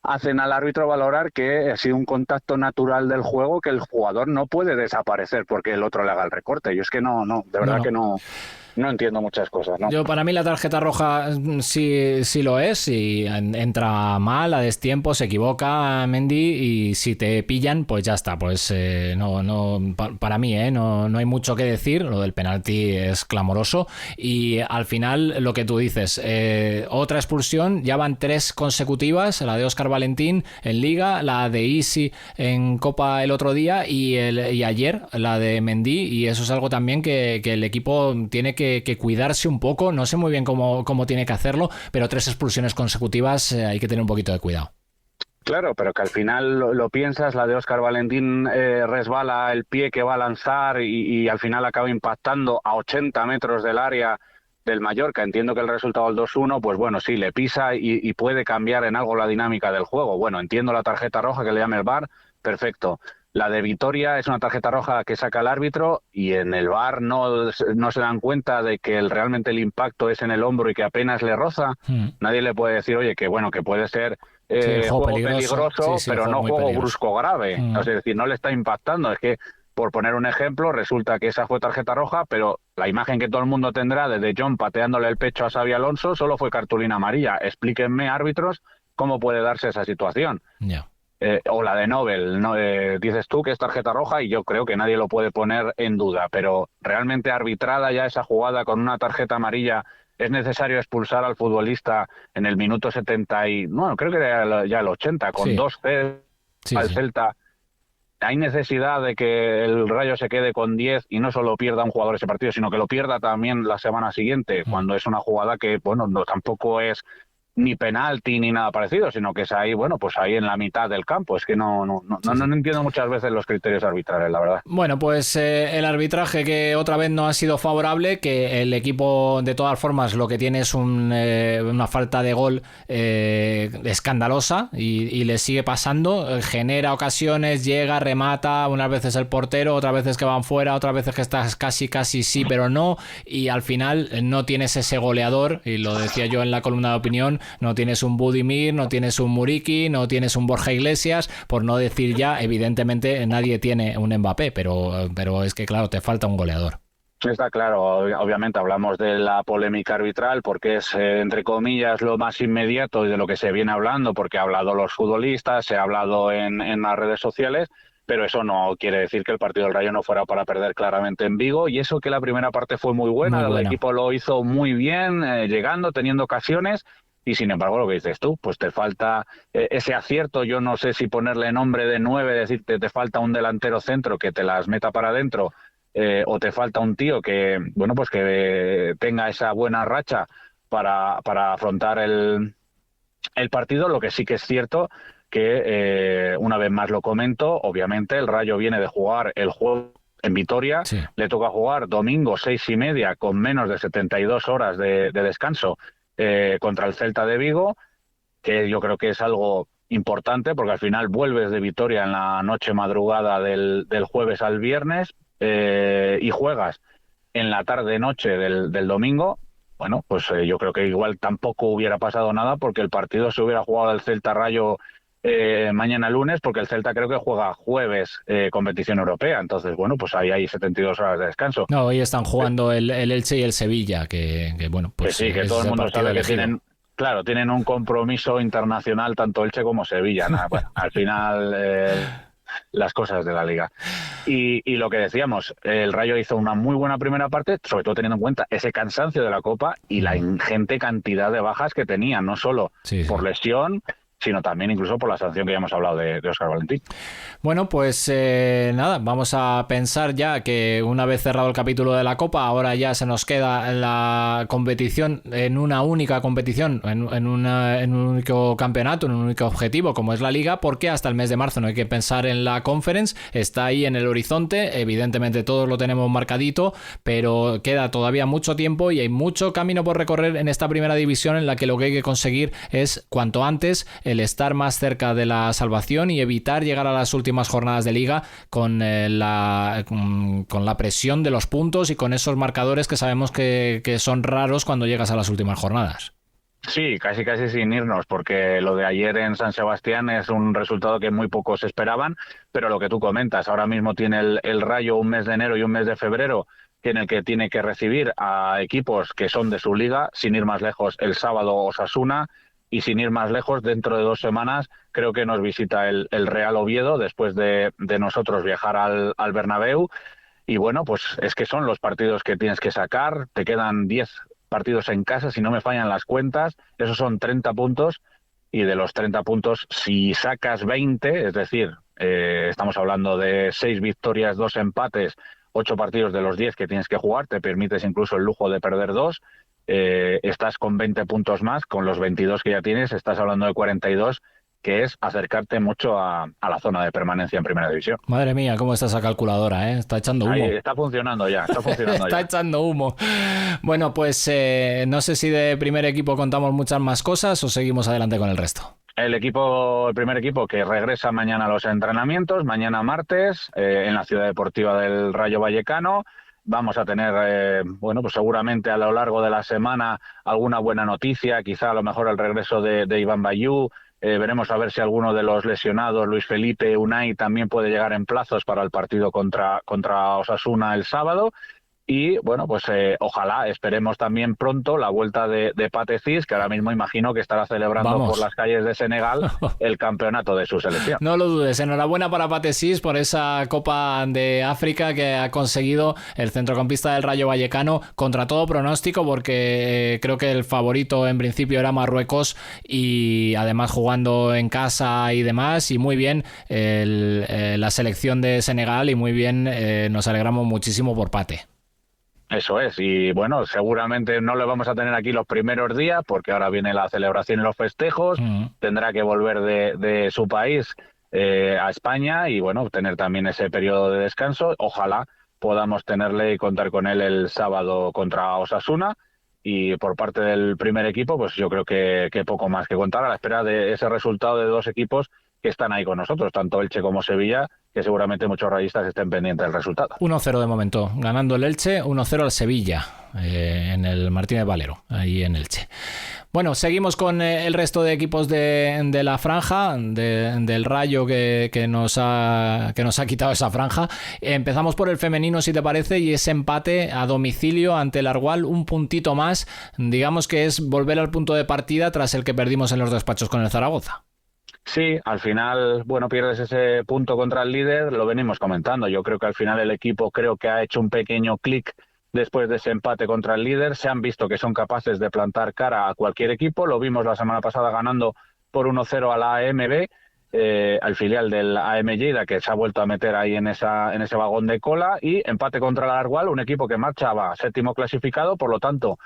Speaker 11: hacen al árbitro valorar que ha sido un contacto natural del juego, que el jugador no puede desaparecer porque el otro le haga el recorte. Yo es que no, de verdad que no entiendo muchas cosas, ¿no?
Speaker 1: Yo, para mí la tarjeta roja sí lo es, y entra mal, a destiempo, se equivoca Mendy, y si te pillan, pues ya está, pues para mí no hay mucho que decir. Lo del penalti es clamoroso, y al final lo que tú dices, otra expulsión, ya van 3 consecutivas, la de Óscar Valentín en Liga, la de Isi en Copa el otro día y ayer la de Mendy, y eso es algo también que el equipo tiene que cuidarse un poco. No sé muy bien cómo tiene que hacerlo, pero 3 expulsiones consecutivas, hay que tener un poquito de cuidado.
Speaker 11: Claro, pero que al final lo piensas, la de Óscar Valentín resbala el pie que va a lanzar y al final acaba impactando a 80 metros del área del Mallorca. Entiendo que el resultado del 2-1, pues bueno, sí, le pisa y puede cambiar en algo la dinámica del juego. Bueno, entiendo la tarjeta roja que le llame el VAR, perfecto. La de Vitoria es una tarjeta roja que saca el árbitro y en el VAR no se dan cuenta de que realmente el impacto es en el hombro y que apenas le roza. Nadie le puede decir, oye, que bueno, que puede ser juego peligroso, pero no juego brusco grave. Es decir, no le está impactando. Es que, por poner un ejemplo, resulta que esa fue tarjeta roja, pero la imagen que todo el mundo tendrá de John pateándole el pecho a Xabi Alonso solo fue cartulina amarilla. Explíquenme, árbitros, cómo puede darse esa situación.
Speaker 1: Yeah.
Speaker 11: O la de Nobel, ¿no? Dices tú que es tarjeta roja y yo creo que nadie lo puede poner en duda, pero realmente arbitrada ya esa jugada con una tarjeta amarilla, ¿es necesario expulsar al futbolista en el minuto 70 y, bueno, creo que ya el 80, con 2-0 al Celta? ¿Hay necesidad de que el Rayo se quede con 10 y no solo pierda un jugador ese partido, sino que lo pierda también la semana siguiente, cuando es una jugada que, bueno, no tampoco es ni penalti ni nada parecido, sino que es ahí, bueno, pues ahí en la mitad del campo? Es que no entiendo muchas veces los criterios arbitrales, la verdad.
Speaker 1: Bueno, pues el arbitraje, que otra vez no ha sido favorable, que el equipo de todas formas lo que tiene es una falta de gol escandalosa y le sigue pasando, genera ocasiones, llega, remata, unas veces el portero, otras veces que van fuera, otras veces que estás casi sí, pero no, y al final no tienes ese goleador, y lo decía yo en la columna de opinión. No tienes un Budimir, no tienes un Muriqui, no tienes un Borja Iglesias, por no decir ya, evidentemente nadie tiene un Mbappé, pero es que claro, te falta un goleador.
Speaker 11: Está claro, obviamente hablamos de la polémica arbitral porque es, entre comillas, lo más inmediato y de lo que se viene hablando, porque ha hablado los futbolistas, se ha hablado en las redes sociales, pero eso no quiere decir que el partido del Rayo no fuera para perder claramente en Vigo, y eso que la primera parte fue muy buena. El equipo lo hizo muy bien, llegando, teniendo ocasiones. Y sin embargo, lo que dices tú, pues te falta ese acierto. Yo no sé si ponerle nombre de 9, decirte te falta un delantero centro que te las meta para adentro, o te falta un tío que, bueno, pues que tenga esa buena racha para afrontar el partido. Lo que sí que es cierto que, una vez más lo comento, obviamente el Rayo viene de jugar el juego en Vitoria, le toca jugar domingo 6:30 con menos de 72 horas de descanso, contra el Celta de Vigo, que yo creo que es algo importante porque al final vuelves de Vitoria en la noche madrugada del jueves al viernes, y juegas en la tarde-noche del domingo. Bueno, pues yo creo que igual tampoco hubiera pasado nada porque el partido se hubiera jugado el Celta-Rayo mañana lunes, porque el Celta creo que juega jueves competición europea. Entonces, bueno, pues ahí hay 72 horas de descanso.
Speaker 1: No, hoy están jugando el Elche y el Sevilla, que bueno, pues
Speaker 11: que sí, que todo el mundo sabe que tienen Claro, tienen un compromiso internacional tanto Elche como Sevilla. Bueno, al final las cosas de la Liga. Y lo que decíamos, el Rayo hizo una muy buena primera parte, sobre todo teniendo en cuenta ese cansancio de la Copa y la ingente cantidad de bajas que tenía, no solo por lesión, sino también incluso por la sanción que ya hemos hablado de Óscar Valentín.
Speaker 1: Bueno, pues nada, vamos a pensar ya que una vez cerrado el capítulo de la Copa, ahora ya se nos queda la competición en una única competición, en un único campeonato, en un único objetivo, como es la Liga, porque hasta el mes de marzo no hay que pensar en la Conference, está ahí en el horizonte, evidentemente todos lo tenemos marcadito, pero queda todavía mucho tiempo y hay mucho camino por recorrer en esta primera división, en la que lo que hay que conseguir es cuanto antes el estar más cerca de la salvación y evitar llegar a las últimas jornadas de Liga con la presión de los puntos y con esos marcadores que sabemos que son raros cuando llegas a las últimas jornadas.
Speaker 11: Sí, casi sin irnos, porque lo de ayer en San Sebastián es un resultado que muy pocos esperaban, pero lo que tú comentas, ahora mismo tiene el Rayo un mes de enero y un mes de febrero en el que tiene que recibir a equipos que son de su liga, sin ir más lejos, el sábado Osasuna, y sin ir más lejos, dentro de 2 semanas creo que nos visita el Real Oviedo, después de nosotros viajar al Bernabéu. Y bueno, pues es que son los partidos que tienes que sacar, te quedan 10 partidos en casa, si no me fallan las cuentas, esos son 30 puntos, y de los 30 puntos, si sacas 20, es decir, estamos hablando de 6 victorias, 2 empates, 8 partidos de los 10 que tienes que jugar, te permites incluso el lujo de perder 2, estás con 20 puntos más, con los 22 que ya tienes, estás hablando de 42, que es acercarte mucho a la zona de permanencia en Primera División.
Speaker 1: Madre mía, cómo está esa calculadora, ¿eh? Está echando humo.
Speaker 11: Ahí, está funcionando ya,
Speaker 1: está echando humo. Bueno, pues no sé si de primer equipo contamos muchas más cosas o seguimos adelante con el resto.
Speaker 11: El primer equipo que regresa mañana a los entrenamientos, mañana martes, en la Ciudad Deportiva del Rayo Vallecano. Vamos a tener, pues seguramente a lo largo de la semana alguna buena noticia, quizá a lo mejor el regreso de Iván Bayú. Veremos a ver si alguno de los lesionados, Luis Felipe, Unai, también puede llegar en plazos para el partido contra Osasuna el sábado. Y bueno, pues ojalá, esperemos también pronto la vuelta de Pathé Ciss, que ahora mismo imagino que estará celebrando por las calles de Senegal el campeonato de su selección.
Speaker 1: No lo dudes, enhorabuena para Pathé Ciss por esa Copa de África que ha conseguido el centrocampista del Rayo Vallecano contra todo pronóstico, porque creo que el favorito en principio era Marruecos y además jugando en casa y demás, y muy bien la selección de Senegal y muy bien, nos alegramos muchísimo por Pathé.
Speaker 11: Eso es, y bueno, seguramente no lo vamos a tener aquí los primeros días porque ahora viene la celebración y los festejos, tendrá que volver de su país a España y bueno, tener también ese periodo de descanso. Ojalá podamos tenerle y contar con él el sábado contra Osasuna, y por parte del primer equipo, pues yo creo que poco más que contar, a la espera de ese resultado de 2 equipos que están ahí con nosotros, tanto Elche como Sevilla, que seguramente muchos rayistas estén pendientes del resultado.
Speaker 1: 1-0 de momento, ganando el Elche, 1-0 al Sevilla, en el Martínez Valero, ahí en Elche. Bueno, seguimos con el resto de equipos de la franja, del Rayo que nos ha quitado esa franja. Empezamos por el femenino, si te parece, y ese empate a domicilio ante el Argual, un puntito más, digamos que es volver al punto de partida tras el que perdimos en los despachos con el Zaragoza.
Speaker 11: Sí, al final, bueno, pierdes ese punto contra el líder, lo venimos comentando. Yo creo que al final el equipo que ha hecho un pequeño clic después de ese empate contra el líder. Se han visto que son capaces de plantar cara a cualquier equipo. Lo vimos la semana pasada ganando por 1-0 a la AMB, al filial del AM Lleida, que se ha vuelto a meter ahí en ese vagón de cola, y empate contra el Argual, un equipo que marchaba 7º clasificado, por lo tanto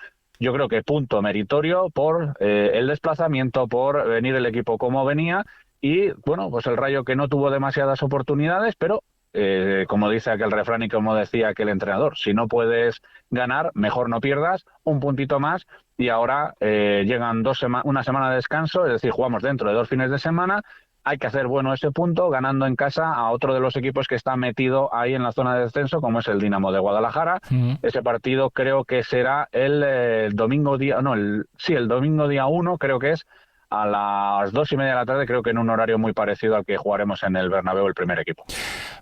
Speaker 11: yo creo que punto meritorio por el desplazamiento, por venir el equipo como venía, y bueno, pues el Rayo que no tuvo demasiadas oportunidades, pero como dice aquel refrán y como decía aquel entrenador, si no puedes ganar, mejor no pierdas, un puntito más, y ahora llegan una semana de descanso, es decir, jugamos dentro de 2 fines de semana. Hay que hacer bueno ese punto, ganando en casa a otro de los equipos que está metido ahí en la zona de descenso, como es el Dinamo de Guadalajara. Ese partido creo que será el domingo día 1, creo que es, a las 2:30 de la tarde, creo que en un horario muy parecido al que jugaremos en el Bernabéu el primer equipo.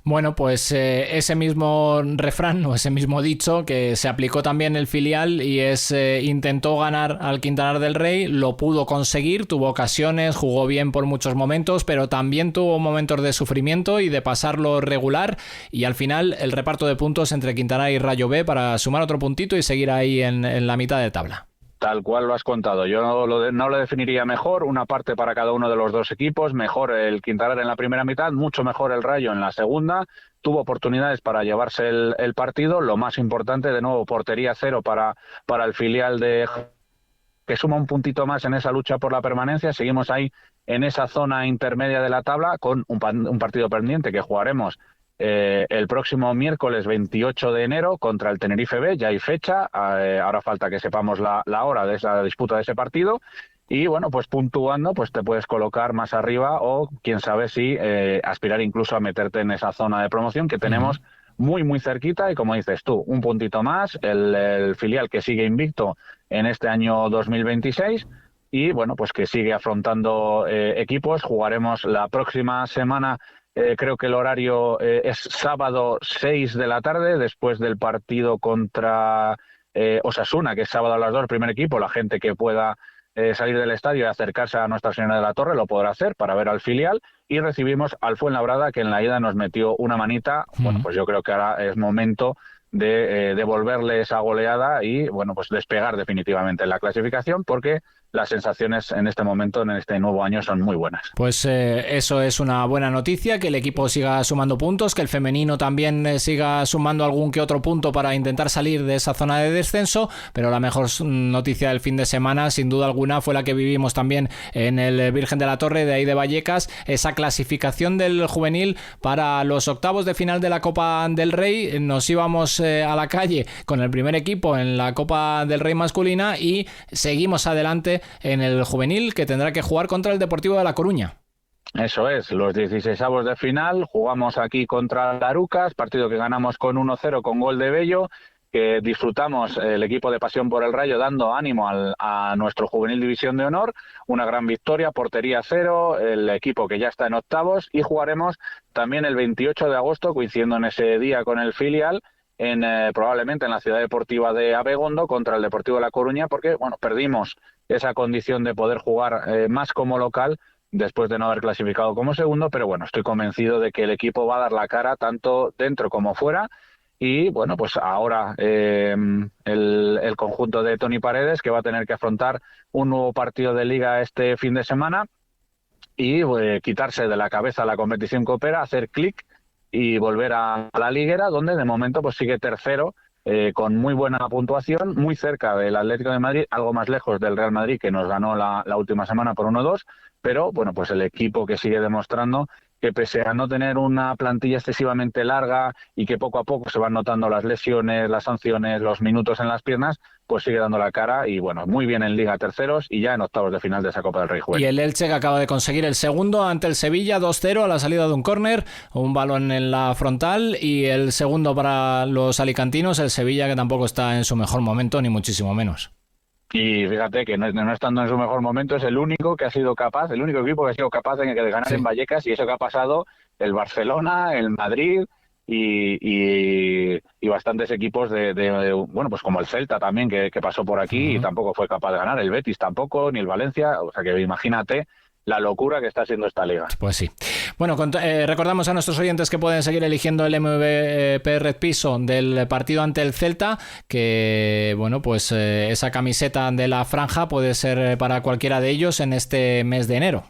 Speaker 1: Bueno, pues ese mismo refrán o ese mismo dicho que se aplicó también el filial y es intentó ganar al Quintanar del Rey, lo pudo conseguir, tuvo ocasiones, jugó bien por muchos momentos, pero también tuvo momentos de sufrimiento y de pasarlo regular, y al final el reparto de puntos entre Quintanar y Rayo B para sumar otro puntito y seguir ahí en la mitad de tabla.
Speaker 11: Tal cual lo has contado. Yo no lo definiría mejor, una parte para cada uno de los dos equipos, mejor el Quintanar en la primera mitad, mucho mejor el Rayo en la segunda, tuvo oportunidades para llevarse el partido, lo más importante, de nuevo, portería cero para el filial que suma un puntito más en esa lucha por la permanencia. Seguimos ahí en esa zona intermedia de la tabla con un partido pendiente que jugaremos el próximo miércoles 28 de enero contra el Tenerife B. Ya hay fecha, ahora falta que sepamos la hora de esa disputa de ese partido, y bueno, pues puntuando pues te puedes colocar más arriba o quién sabe si aspirar incluso a meterte en esa zona de promoción que tenemos muy muy cerquita. Y como dices tú, un puntito más, el filial que sigue invicto en este año 2026 y bueno, pues que sigue afrontando equipos. Jugaremos la próxima semana. Creo que el horario es sábado 6 de la tarde, después del partido contra Osasuna, que es sábado a las 2, primer equipo. La gente que pueda salir del estadio y acercarse a Nuestra Señora de la Torre lo podrá hacer para ver al filial. Y recibimos al Fuenlabrada, que en la ida nos metió una manita. Bueno, pues yo creo que ahora es momento de devolverle esa goleada y bueno, pues despegar definitivamente en la clasificación, porque las sensaciones en este momento, en este nuevo año, son muy buenas.
Speaker 1: Pues eso es una buena noticia, que el equipo siga sumando puntos, que el femenino también siga sumando algún que otro punto para intentar salir de esa zona de descenso, pero la mejor noticia del fin de semana, sin duda alguna, fue la que vivimos también en el Virgen de la Torre, de ahí de Vallecas, esa clasificación del juvenil para los octavos de final de la Copa del Rey. Nos íbamos a la calle con el primer equipo en la Copa del Rey masculina y seguimos adelante en el juvenil, que tendrá que jugar contra el Deportivo de La Coruña.
Speaker 11: Eso es, los 16avos de final, jugamos aquí contra Darucas, partido que ganamos con 1-0 con gol de Bello, que disfrutamos el equipo de Pasión por el Rayo dando ánimo a nuestro juvenil División de Honor, una gran victoria, portería cero, el equipo que ya está en octavos, y jugaremos también el 28 de agosto, coincidiendo en ese día con el filial, probablemente en la Ciudad Deportiva de Abegondo contra el Deportivo de La Coruña, porque bueno, perdimos esa condición de poder jugar más como local después de no haber clasificado como segundo, pero bueno, estoy convencido de que el equipo va a dar la cara tanto dentro como fuera. Y bueno, pues ahora el conjunto de Toni Paredes, que va a tener que afrontar un nuevo partido de liga este fin de semana y quitarse de la cabeza la competición coopera, hacer clic y volver a la liguera, donde de momento pues sigue tercero, con muy buena puntuación, muy cerca del Atlético de Madrid, algo más lejos del Real Madrid, que nos ganó la última semana por 1-2, pero bueno, pues el equipo que sigue demostrando que pese a no tener una plantilla excesivamente larga y que poco a poco se van notando las lesiones, las sanciones, los minutos en las piernas, pues sigue dando la cara y bueno, muy bien en Liga, terceros y ya en octavos de final de esa Copa del Rey juvenil.
Speaker 1: Y el Elche, que acaba de conseguir el segundo ante el Sevilla, 2-0 a la salida de un córner, un balón en la frontal, y el segundo para los alicantinos, el Sevilla, que tampoco está en su mejor momento, ni muchísimo menos.
Speaker 11: Y fíjate que no estando en su mejor momento, es el único que ha sido capaz, el único equipo que ha sido capaz de ganar en Vallecas, y eso que ha pasado el Barcelona, el Madrid y bastantes equipos bueno, pues como el Celta también, que pasó por aquí y tampoco fue capaz de ganar, el Betis tampoco, ni el Valencia, o sea que imagínate la locura que está haciendo esta liga.
Speaker 1: Pues sí. Bueno, recordamos a nuestros oyentes que pueden seguir eligiendo el MVP Red Piso del partido ante el Celta, que bueno, pues esa camiseta de la franja puede ser para cualquiera de ellos en este mes de enero.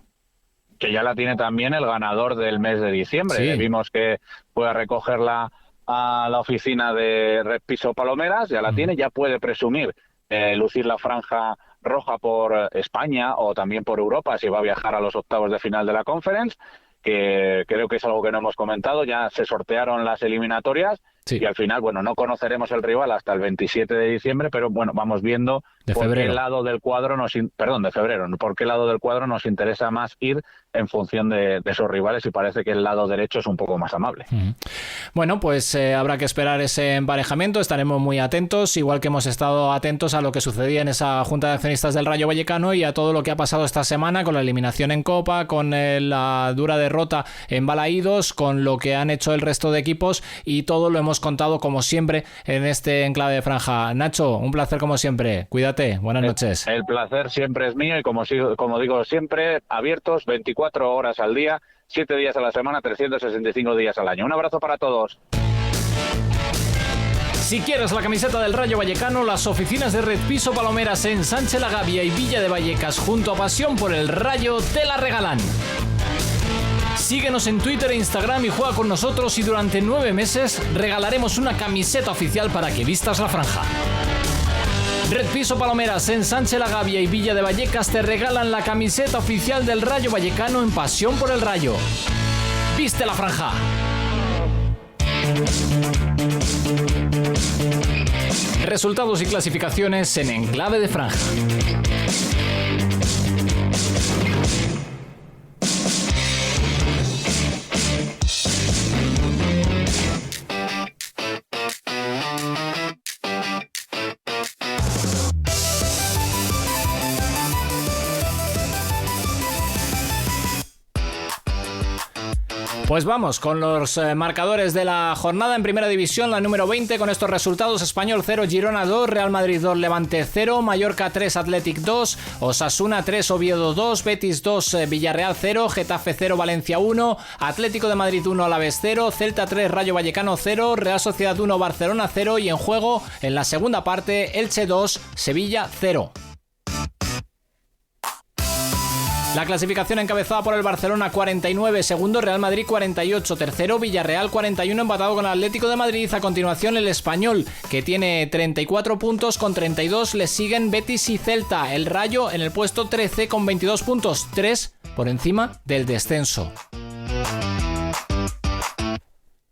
Speaker 11: Que ya la tiene también el ganador del mes de diciembre. Sí. Vimos que fue a recogerla a la oficina de Red Piso Palomeras, ya la tiene, ya puede presumir lucir la franja roja por España o también por Europa si va a viajar a los octavos de final de la Conference, que creo que es algo que no hemos comentado. Ya se sortearon las eliminatorias y al final, bueno, no conoceremos el rival hasta el 27 de diciembre, pero bueno, vamos viendo por qué lado del cuadro de febrero, por qué lado del cuadro nos interesa más ir en función de esos rivales, y parece que el lado derecho es un poco más amable.
Speaker 1: Bueno, pues habrá que esperar ese emparejamiento, estaremos muy atentos, igual que hemos estado atentos a lo que sucedía en esa Junta de Accionistas del Rayo Vallecano y a todo lo que ha pasado esta semana con la eliminación en Copa, con la dura derrota en Balaídos, con lo que han hecho el resto de equipos, y todo lo hemos contado como siempre en este Enclave de Franja. Nacho, un placer como siempre, cuídate, buenas noches.
Speaker 11: El placer siempre es mío, y como digo siempre, abiertos 24 horas al día, 7 días a la semana, 365 días al año. Un abrazo para todos.
Speaker 1: Si quieres la camiseta del Rayo Vallecano, las oficinas de Red Piso Palomeras en Sánchez La Gavia y Villa de Vallecas, junto a Pasión por el Rayo, te la regalan. Síguenos en Twitter e Instagram y juega con nosotros, y durante 9 meses regalaremos una camiseta oficial para que vistas la franja. Red Piso Palomeras en Sánchez La Gavia y Villa de Vallecas te regalan la camiseta oficial del Rayo Vallecano en Pasión por el Rayo. ¡Viste la franja! Resultados y clasificaciones en Enclave de Franja. Pues vamos con los marcadores de la jornada en Primera División, la número 20, con estos resultados: Español 0, Girona 2, Real Madrid 2, Levante 0, Mallorca 3, Athletic 2, Osasuna 3, Oviedo 2, Betis 2, Villarreal 0, Getafe 0, Valencia 1, Atlético de Madrid 1, Alavés 0, Celta 3, Rayo Vallecano 0, Real Sociedad 1, Barcelona 0, y en juego en la segunda parte Elche 2, Sevilla 0. La clasificación encabezada por el Barcelona 49, segundo Real Madrid 48, tercero Villarreal 41, empatado con el Atlético de Madrid. A continuación el Español, que tiene 34 puntos, con 32 le siguen Betis y Celta. El Rayo en el puesto 13 con 22 puntos, 3 por encima del descenso.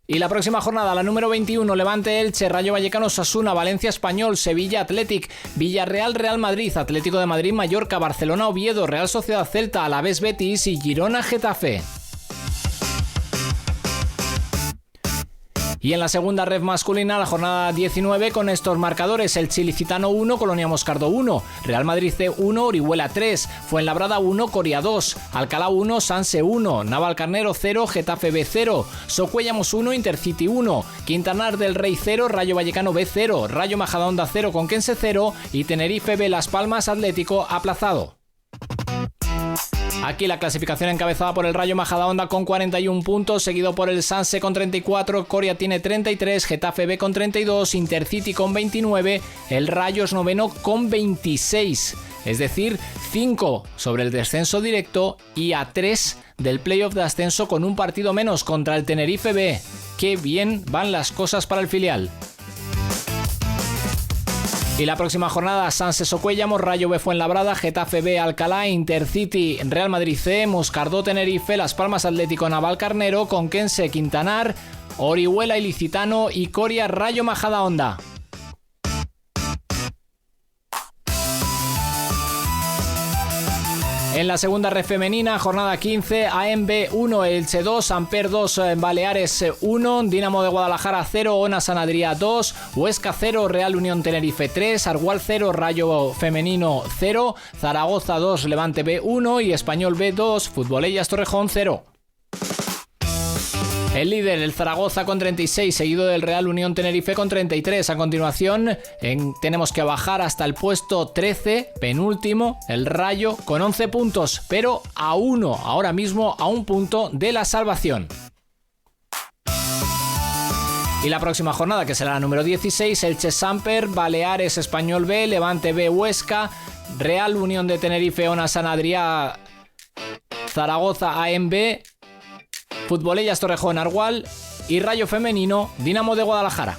Speaker 1: Y la próxima jornada, la número 21, Levante Elche, Rayo Vallecano Osasuna, Valencia Español, Sevilla Athletic, Villarreal Real Madrid, Atlético de Madrid Mallorca, Barcelona Oviedo, Real Sociedad Celta, Alavés Betis y Girona Getafe. Y en la segunda ref masculina, la jornada 19, con estos marcadores: el Chilicitano 1, Colonia Moscardo 1, Real Madrid C 1, Orihuela 3, Fuenlabrada 1, Coria 2, Alcalá 1, Sanse 1, Navalcarnero 0, Getafe B 0, Socuellamos 1, Intercity 1, Quintanar del Rey 0, Rayo Vallecano B 0, Rayo Majadahonda 0, Conquense 0 y Tenerife B Las Palmas Atlético aplazado. Aquí la clasificación encabezada por el Rayo Majadahonda con 41 puntos, seguido por el Sanse con 34, Coria tiene 33, Getafe B con 32, Intercity con 29, el Rayo es noveno con 26, es decir, 5 sobre el descenso directo y a 3 del playoff de ascenso, con un partido menos contra el Tenerife B. ¡Qué bien van las cosas para el filial! Y la próxima jornada: Sanse Socuellamos, Rayo B Fuenlabrada, Getafe B Alcalá, Intercity Real Madrid C, Moscardó Tenerife, Las Palmas Atlético Navalcarnero, Conquense Quintanar, Orihuela Ilicitano y Coria Rayo Majadahonda. En la segunda red femenina, jornada 15, AMB 1, Elche 2, Amper 2, Baleares 1, Dinamo de Guadalajara 0, Ona San Adrià 2, Huesca 0, Real Unión Tenerife 3, Argual 0, Rayo Femenino 0, Zaragoza 2, Levante B 1 y Español B 2, Futbolellas Torrejón 0. El líder, el Zaragoza, con 36, seguido del Real Unión Tenerife con 33. A continuación, tenemos que bajar hasta el puesto 13, penúltimo, el Rayo, con 11 puntos, pero a 1, ahora mismo a 1 punto de la salvación. Y la próxima jornada, que será la número 16, Elche Samper, Baleares Español B, Levante B Huesca, Real Unión de Tenerife Ona San Adrià, Zaragoza AMB, Futbolellas Torrejón Argual y Rayo Femenino Dinamo de Guadalajara.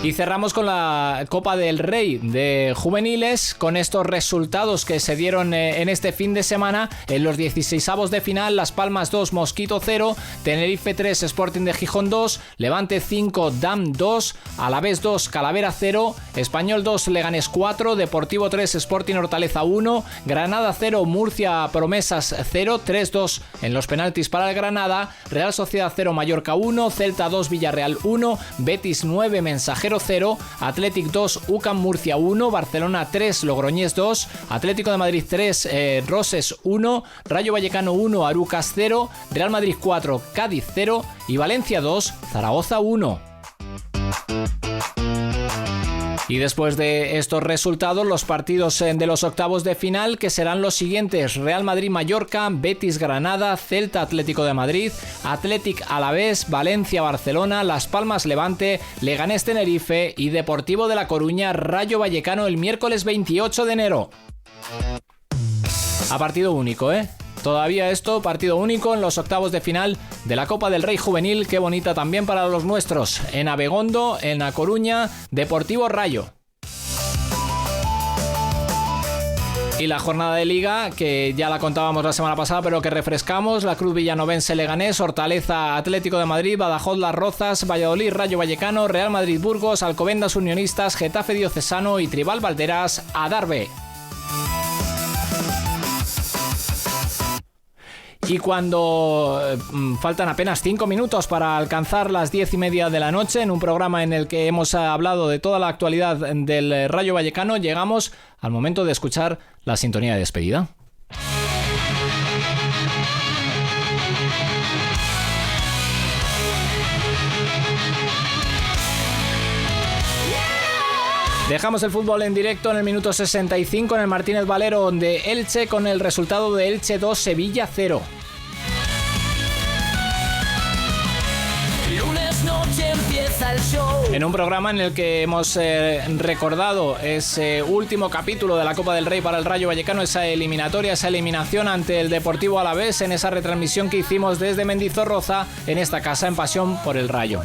Speaker 1: Y cerramos con la Copa del Rey de juveniles, con estos resultados que se dieron en este fin de semana. En los 16avos de final, Las Palmas 2, Mosquito 0, Tenerife 3, Sporting de Gijón 2, Levante 5, DAM 2, Alavés 2, Calavera 0, Español 2, Leganés 4, Deportivo 3, Sporting Hortaleza 1, Granada 0, Murcia Promesas 0, 3-2 en los penaltis para el Granada, Real Sociedad 0, Mallorca 1, Celta 2, Villarreal 1, Betis 9, Mensajero 0, Athletic 2, UCAM Murcia 1, Barcelona 3, Logroñés 2, Atlético de Madrid 3, Roses 1, Rayo Vallecano 1, Arucas 0, Real Madrid 4, Cádiz 0 y Valencia 2, Zaragoza 1. Y después de estos resultados, los partidos de los octavos de final, que serán los siguientes: Real Madrid-Mallorca, Betis-Granada, Celta-Atlético de Madrid, Athletic-Alavés, Valencia-Barcelona, Las Palmas-Levante, Leganés-Tenerife y Deportivo de La Coruña-Rayo Vallecano el miércoles 28 de enero. A partido único, Todavía esto, partido único en los octavos de final de la Copa del Rey Juvenil. Qué bonita también para los nuestros. En Abegondo, en A Coruña, Deportivo Rayo. Y la jornada de Liga, que ya la contábamos la semana pasada, pero que refrescamos: La Cruz Villanovense Leganés, Hortaleza Atlético de Madrid, Badajoz Las Rozas, Valladolid Rayo Vallecano, Real Madrid Burgos, Alcobendas Unionistas, Getafe Diocesano y Tribal Valderas Adarve. Y cuando faltan apenas 5 minutos para alcanzar las 10:30 de la noche, en un programa en el que hemos hablado de toda la actualidad del Rayo Vallecano, llegamos al momento de escuchar la sintonía de despedida. Dejamos el fútbol en directo en el minuto 65 en el Martínez Valero de Elche, con el resultado de Elche 2, Sevilla 0. En un programa en el que hemos recordado ese último capítulo de la Copa del Rey para el Rayo Vallecano, esa eliminatoria, esa eliminación ante el Deportivo Alavés, en esa retransmisión que hicimos desde Mendizorroza, en esta casa, en Pasión por el Rayo.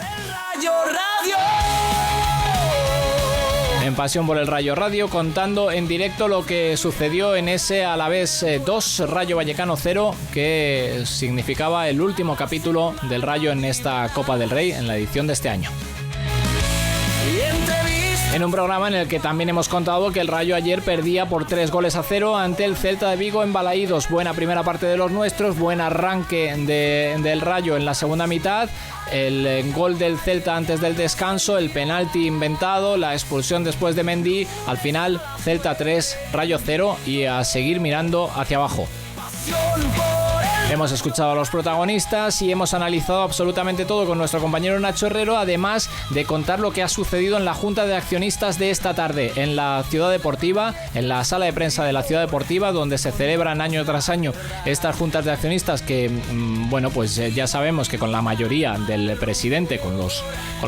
Speaker 1: En Pasión por el Rayo Radio, contando en directo lo que sucedió en ese Alavés 2, Rayo Vallecano 0, que significaba el último capítulo del Rayo en esta Copa del Rey, en la edición de este año. En un programa en el que también hemos contado que el Rayo ayer perdía por 3-0 ante el Celta de Vigo en Balaídos. Buena primera parte de los nuestros, buen arranque del Rayo en la segunda mitad, el gol del Celta antes del descanso, el penalti inventado, la expulsión después de Mendy. Al final, Celta 3, Rayo 0 y a seguir mirando hacia abajo. Hemos escuchado a los protagonistas y hemos analizado absolutamente todo con nuestro compañero Nacho Herrero, además de contar lo que ha sucedido en la Junta de Accionistas de esta tarde en la Ciudad Deportiva, en la sala de prensa de la Ciudad Deportiva, donde se celebran año tras año estas juntas de accionistas que, bueno, pues ya sabemos que con la mayoría del presidente, con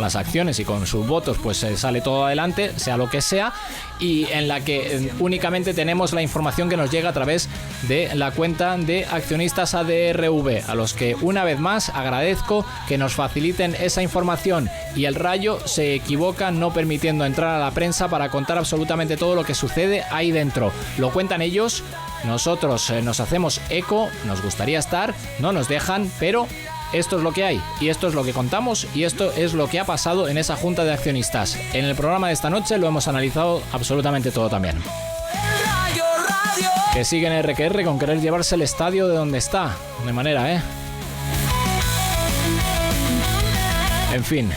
Speaker 1: las acciones y con sus votos, pues sale todo adelante, sea lo que sea, y en la que únicamente tenemos la información que nos llega a través de la cuenta de accionistas ADRV, a los que una vez más agradezco que nos faciliten esa información. Y el Rayo se equivoca no permitiendo entrar a la prensa para contar absolutamente todo lo que sucede ahí dentro. Lo cuentan ellos, nosotros nos hacemos eco, nos gustaría estar, no nos dejan, pero esto es lo que hay, y esto es lo que contamos, y esto es lo que ha pasado en esa junta de accionistas. En el programa de esta noche lo hemos analizado absolutamente todo también. Que siguen RQR con querer llevarse el estadio de donde está. De manera, En fin.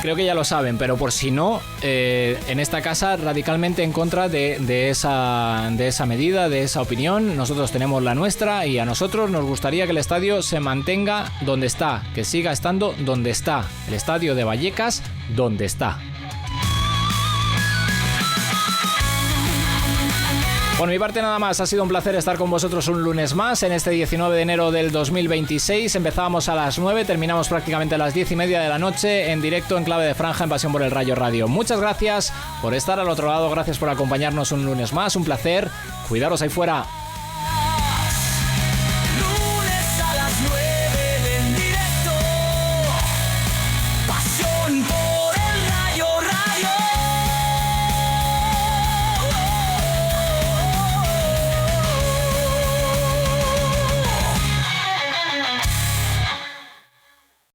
Speaker 1: Creo que ya lo saben, pero por si no, en esta casa radicalmente en contra de esa medida, de esa opinión. Nosotros tenemos la nuestra y a nosotros nos gustaría que el estadio se mantenga donde está, que siga estando donde está. El estadio de Vallecas, donde está. Por mi parte nada más, ha sido un placer estar con vosotros un lunes más en este 19 de enero del 2026. Empezábamos a las 9, terminamos prácticamente a las 10:30 de la noche en directo en clave de franja en Pasión por el Rayo Radio. Muchas gracias por estar al otro lado, gracias por acompañarnos un lunes más, un placer. Cuidaros ahí fuera.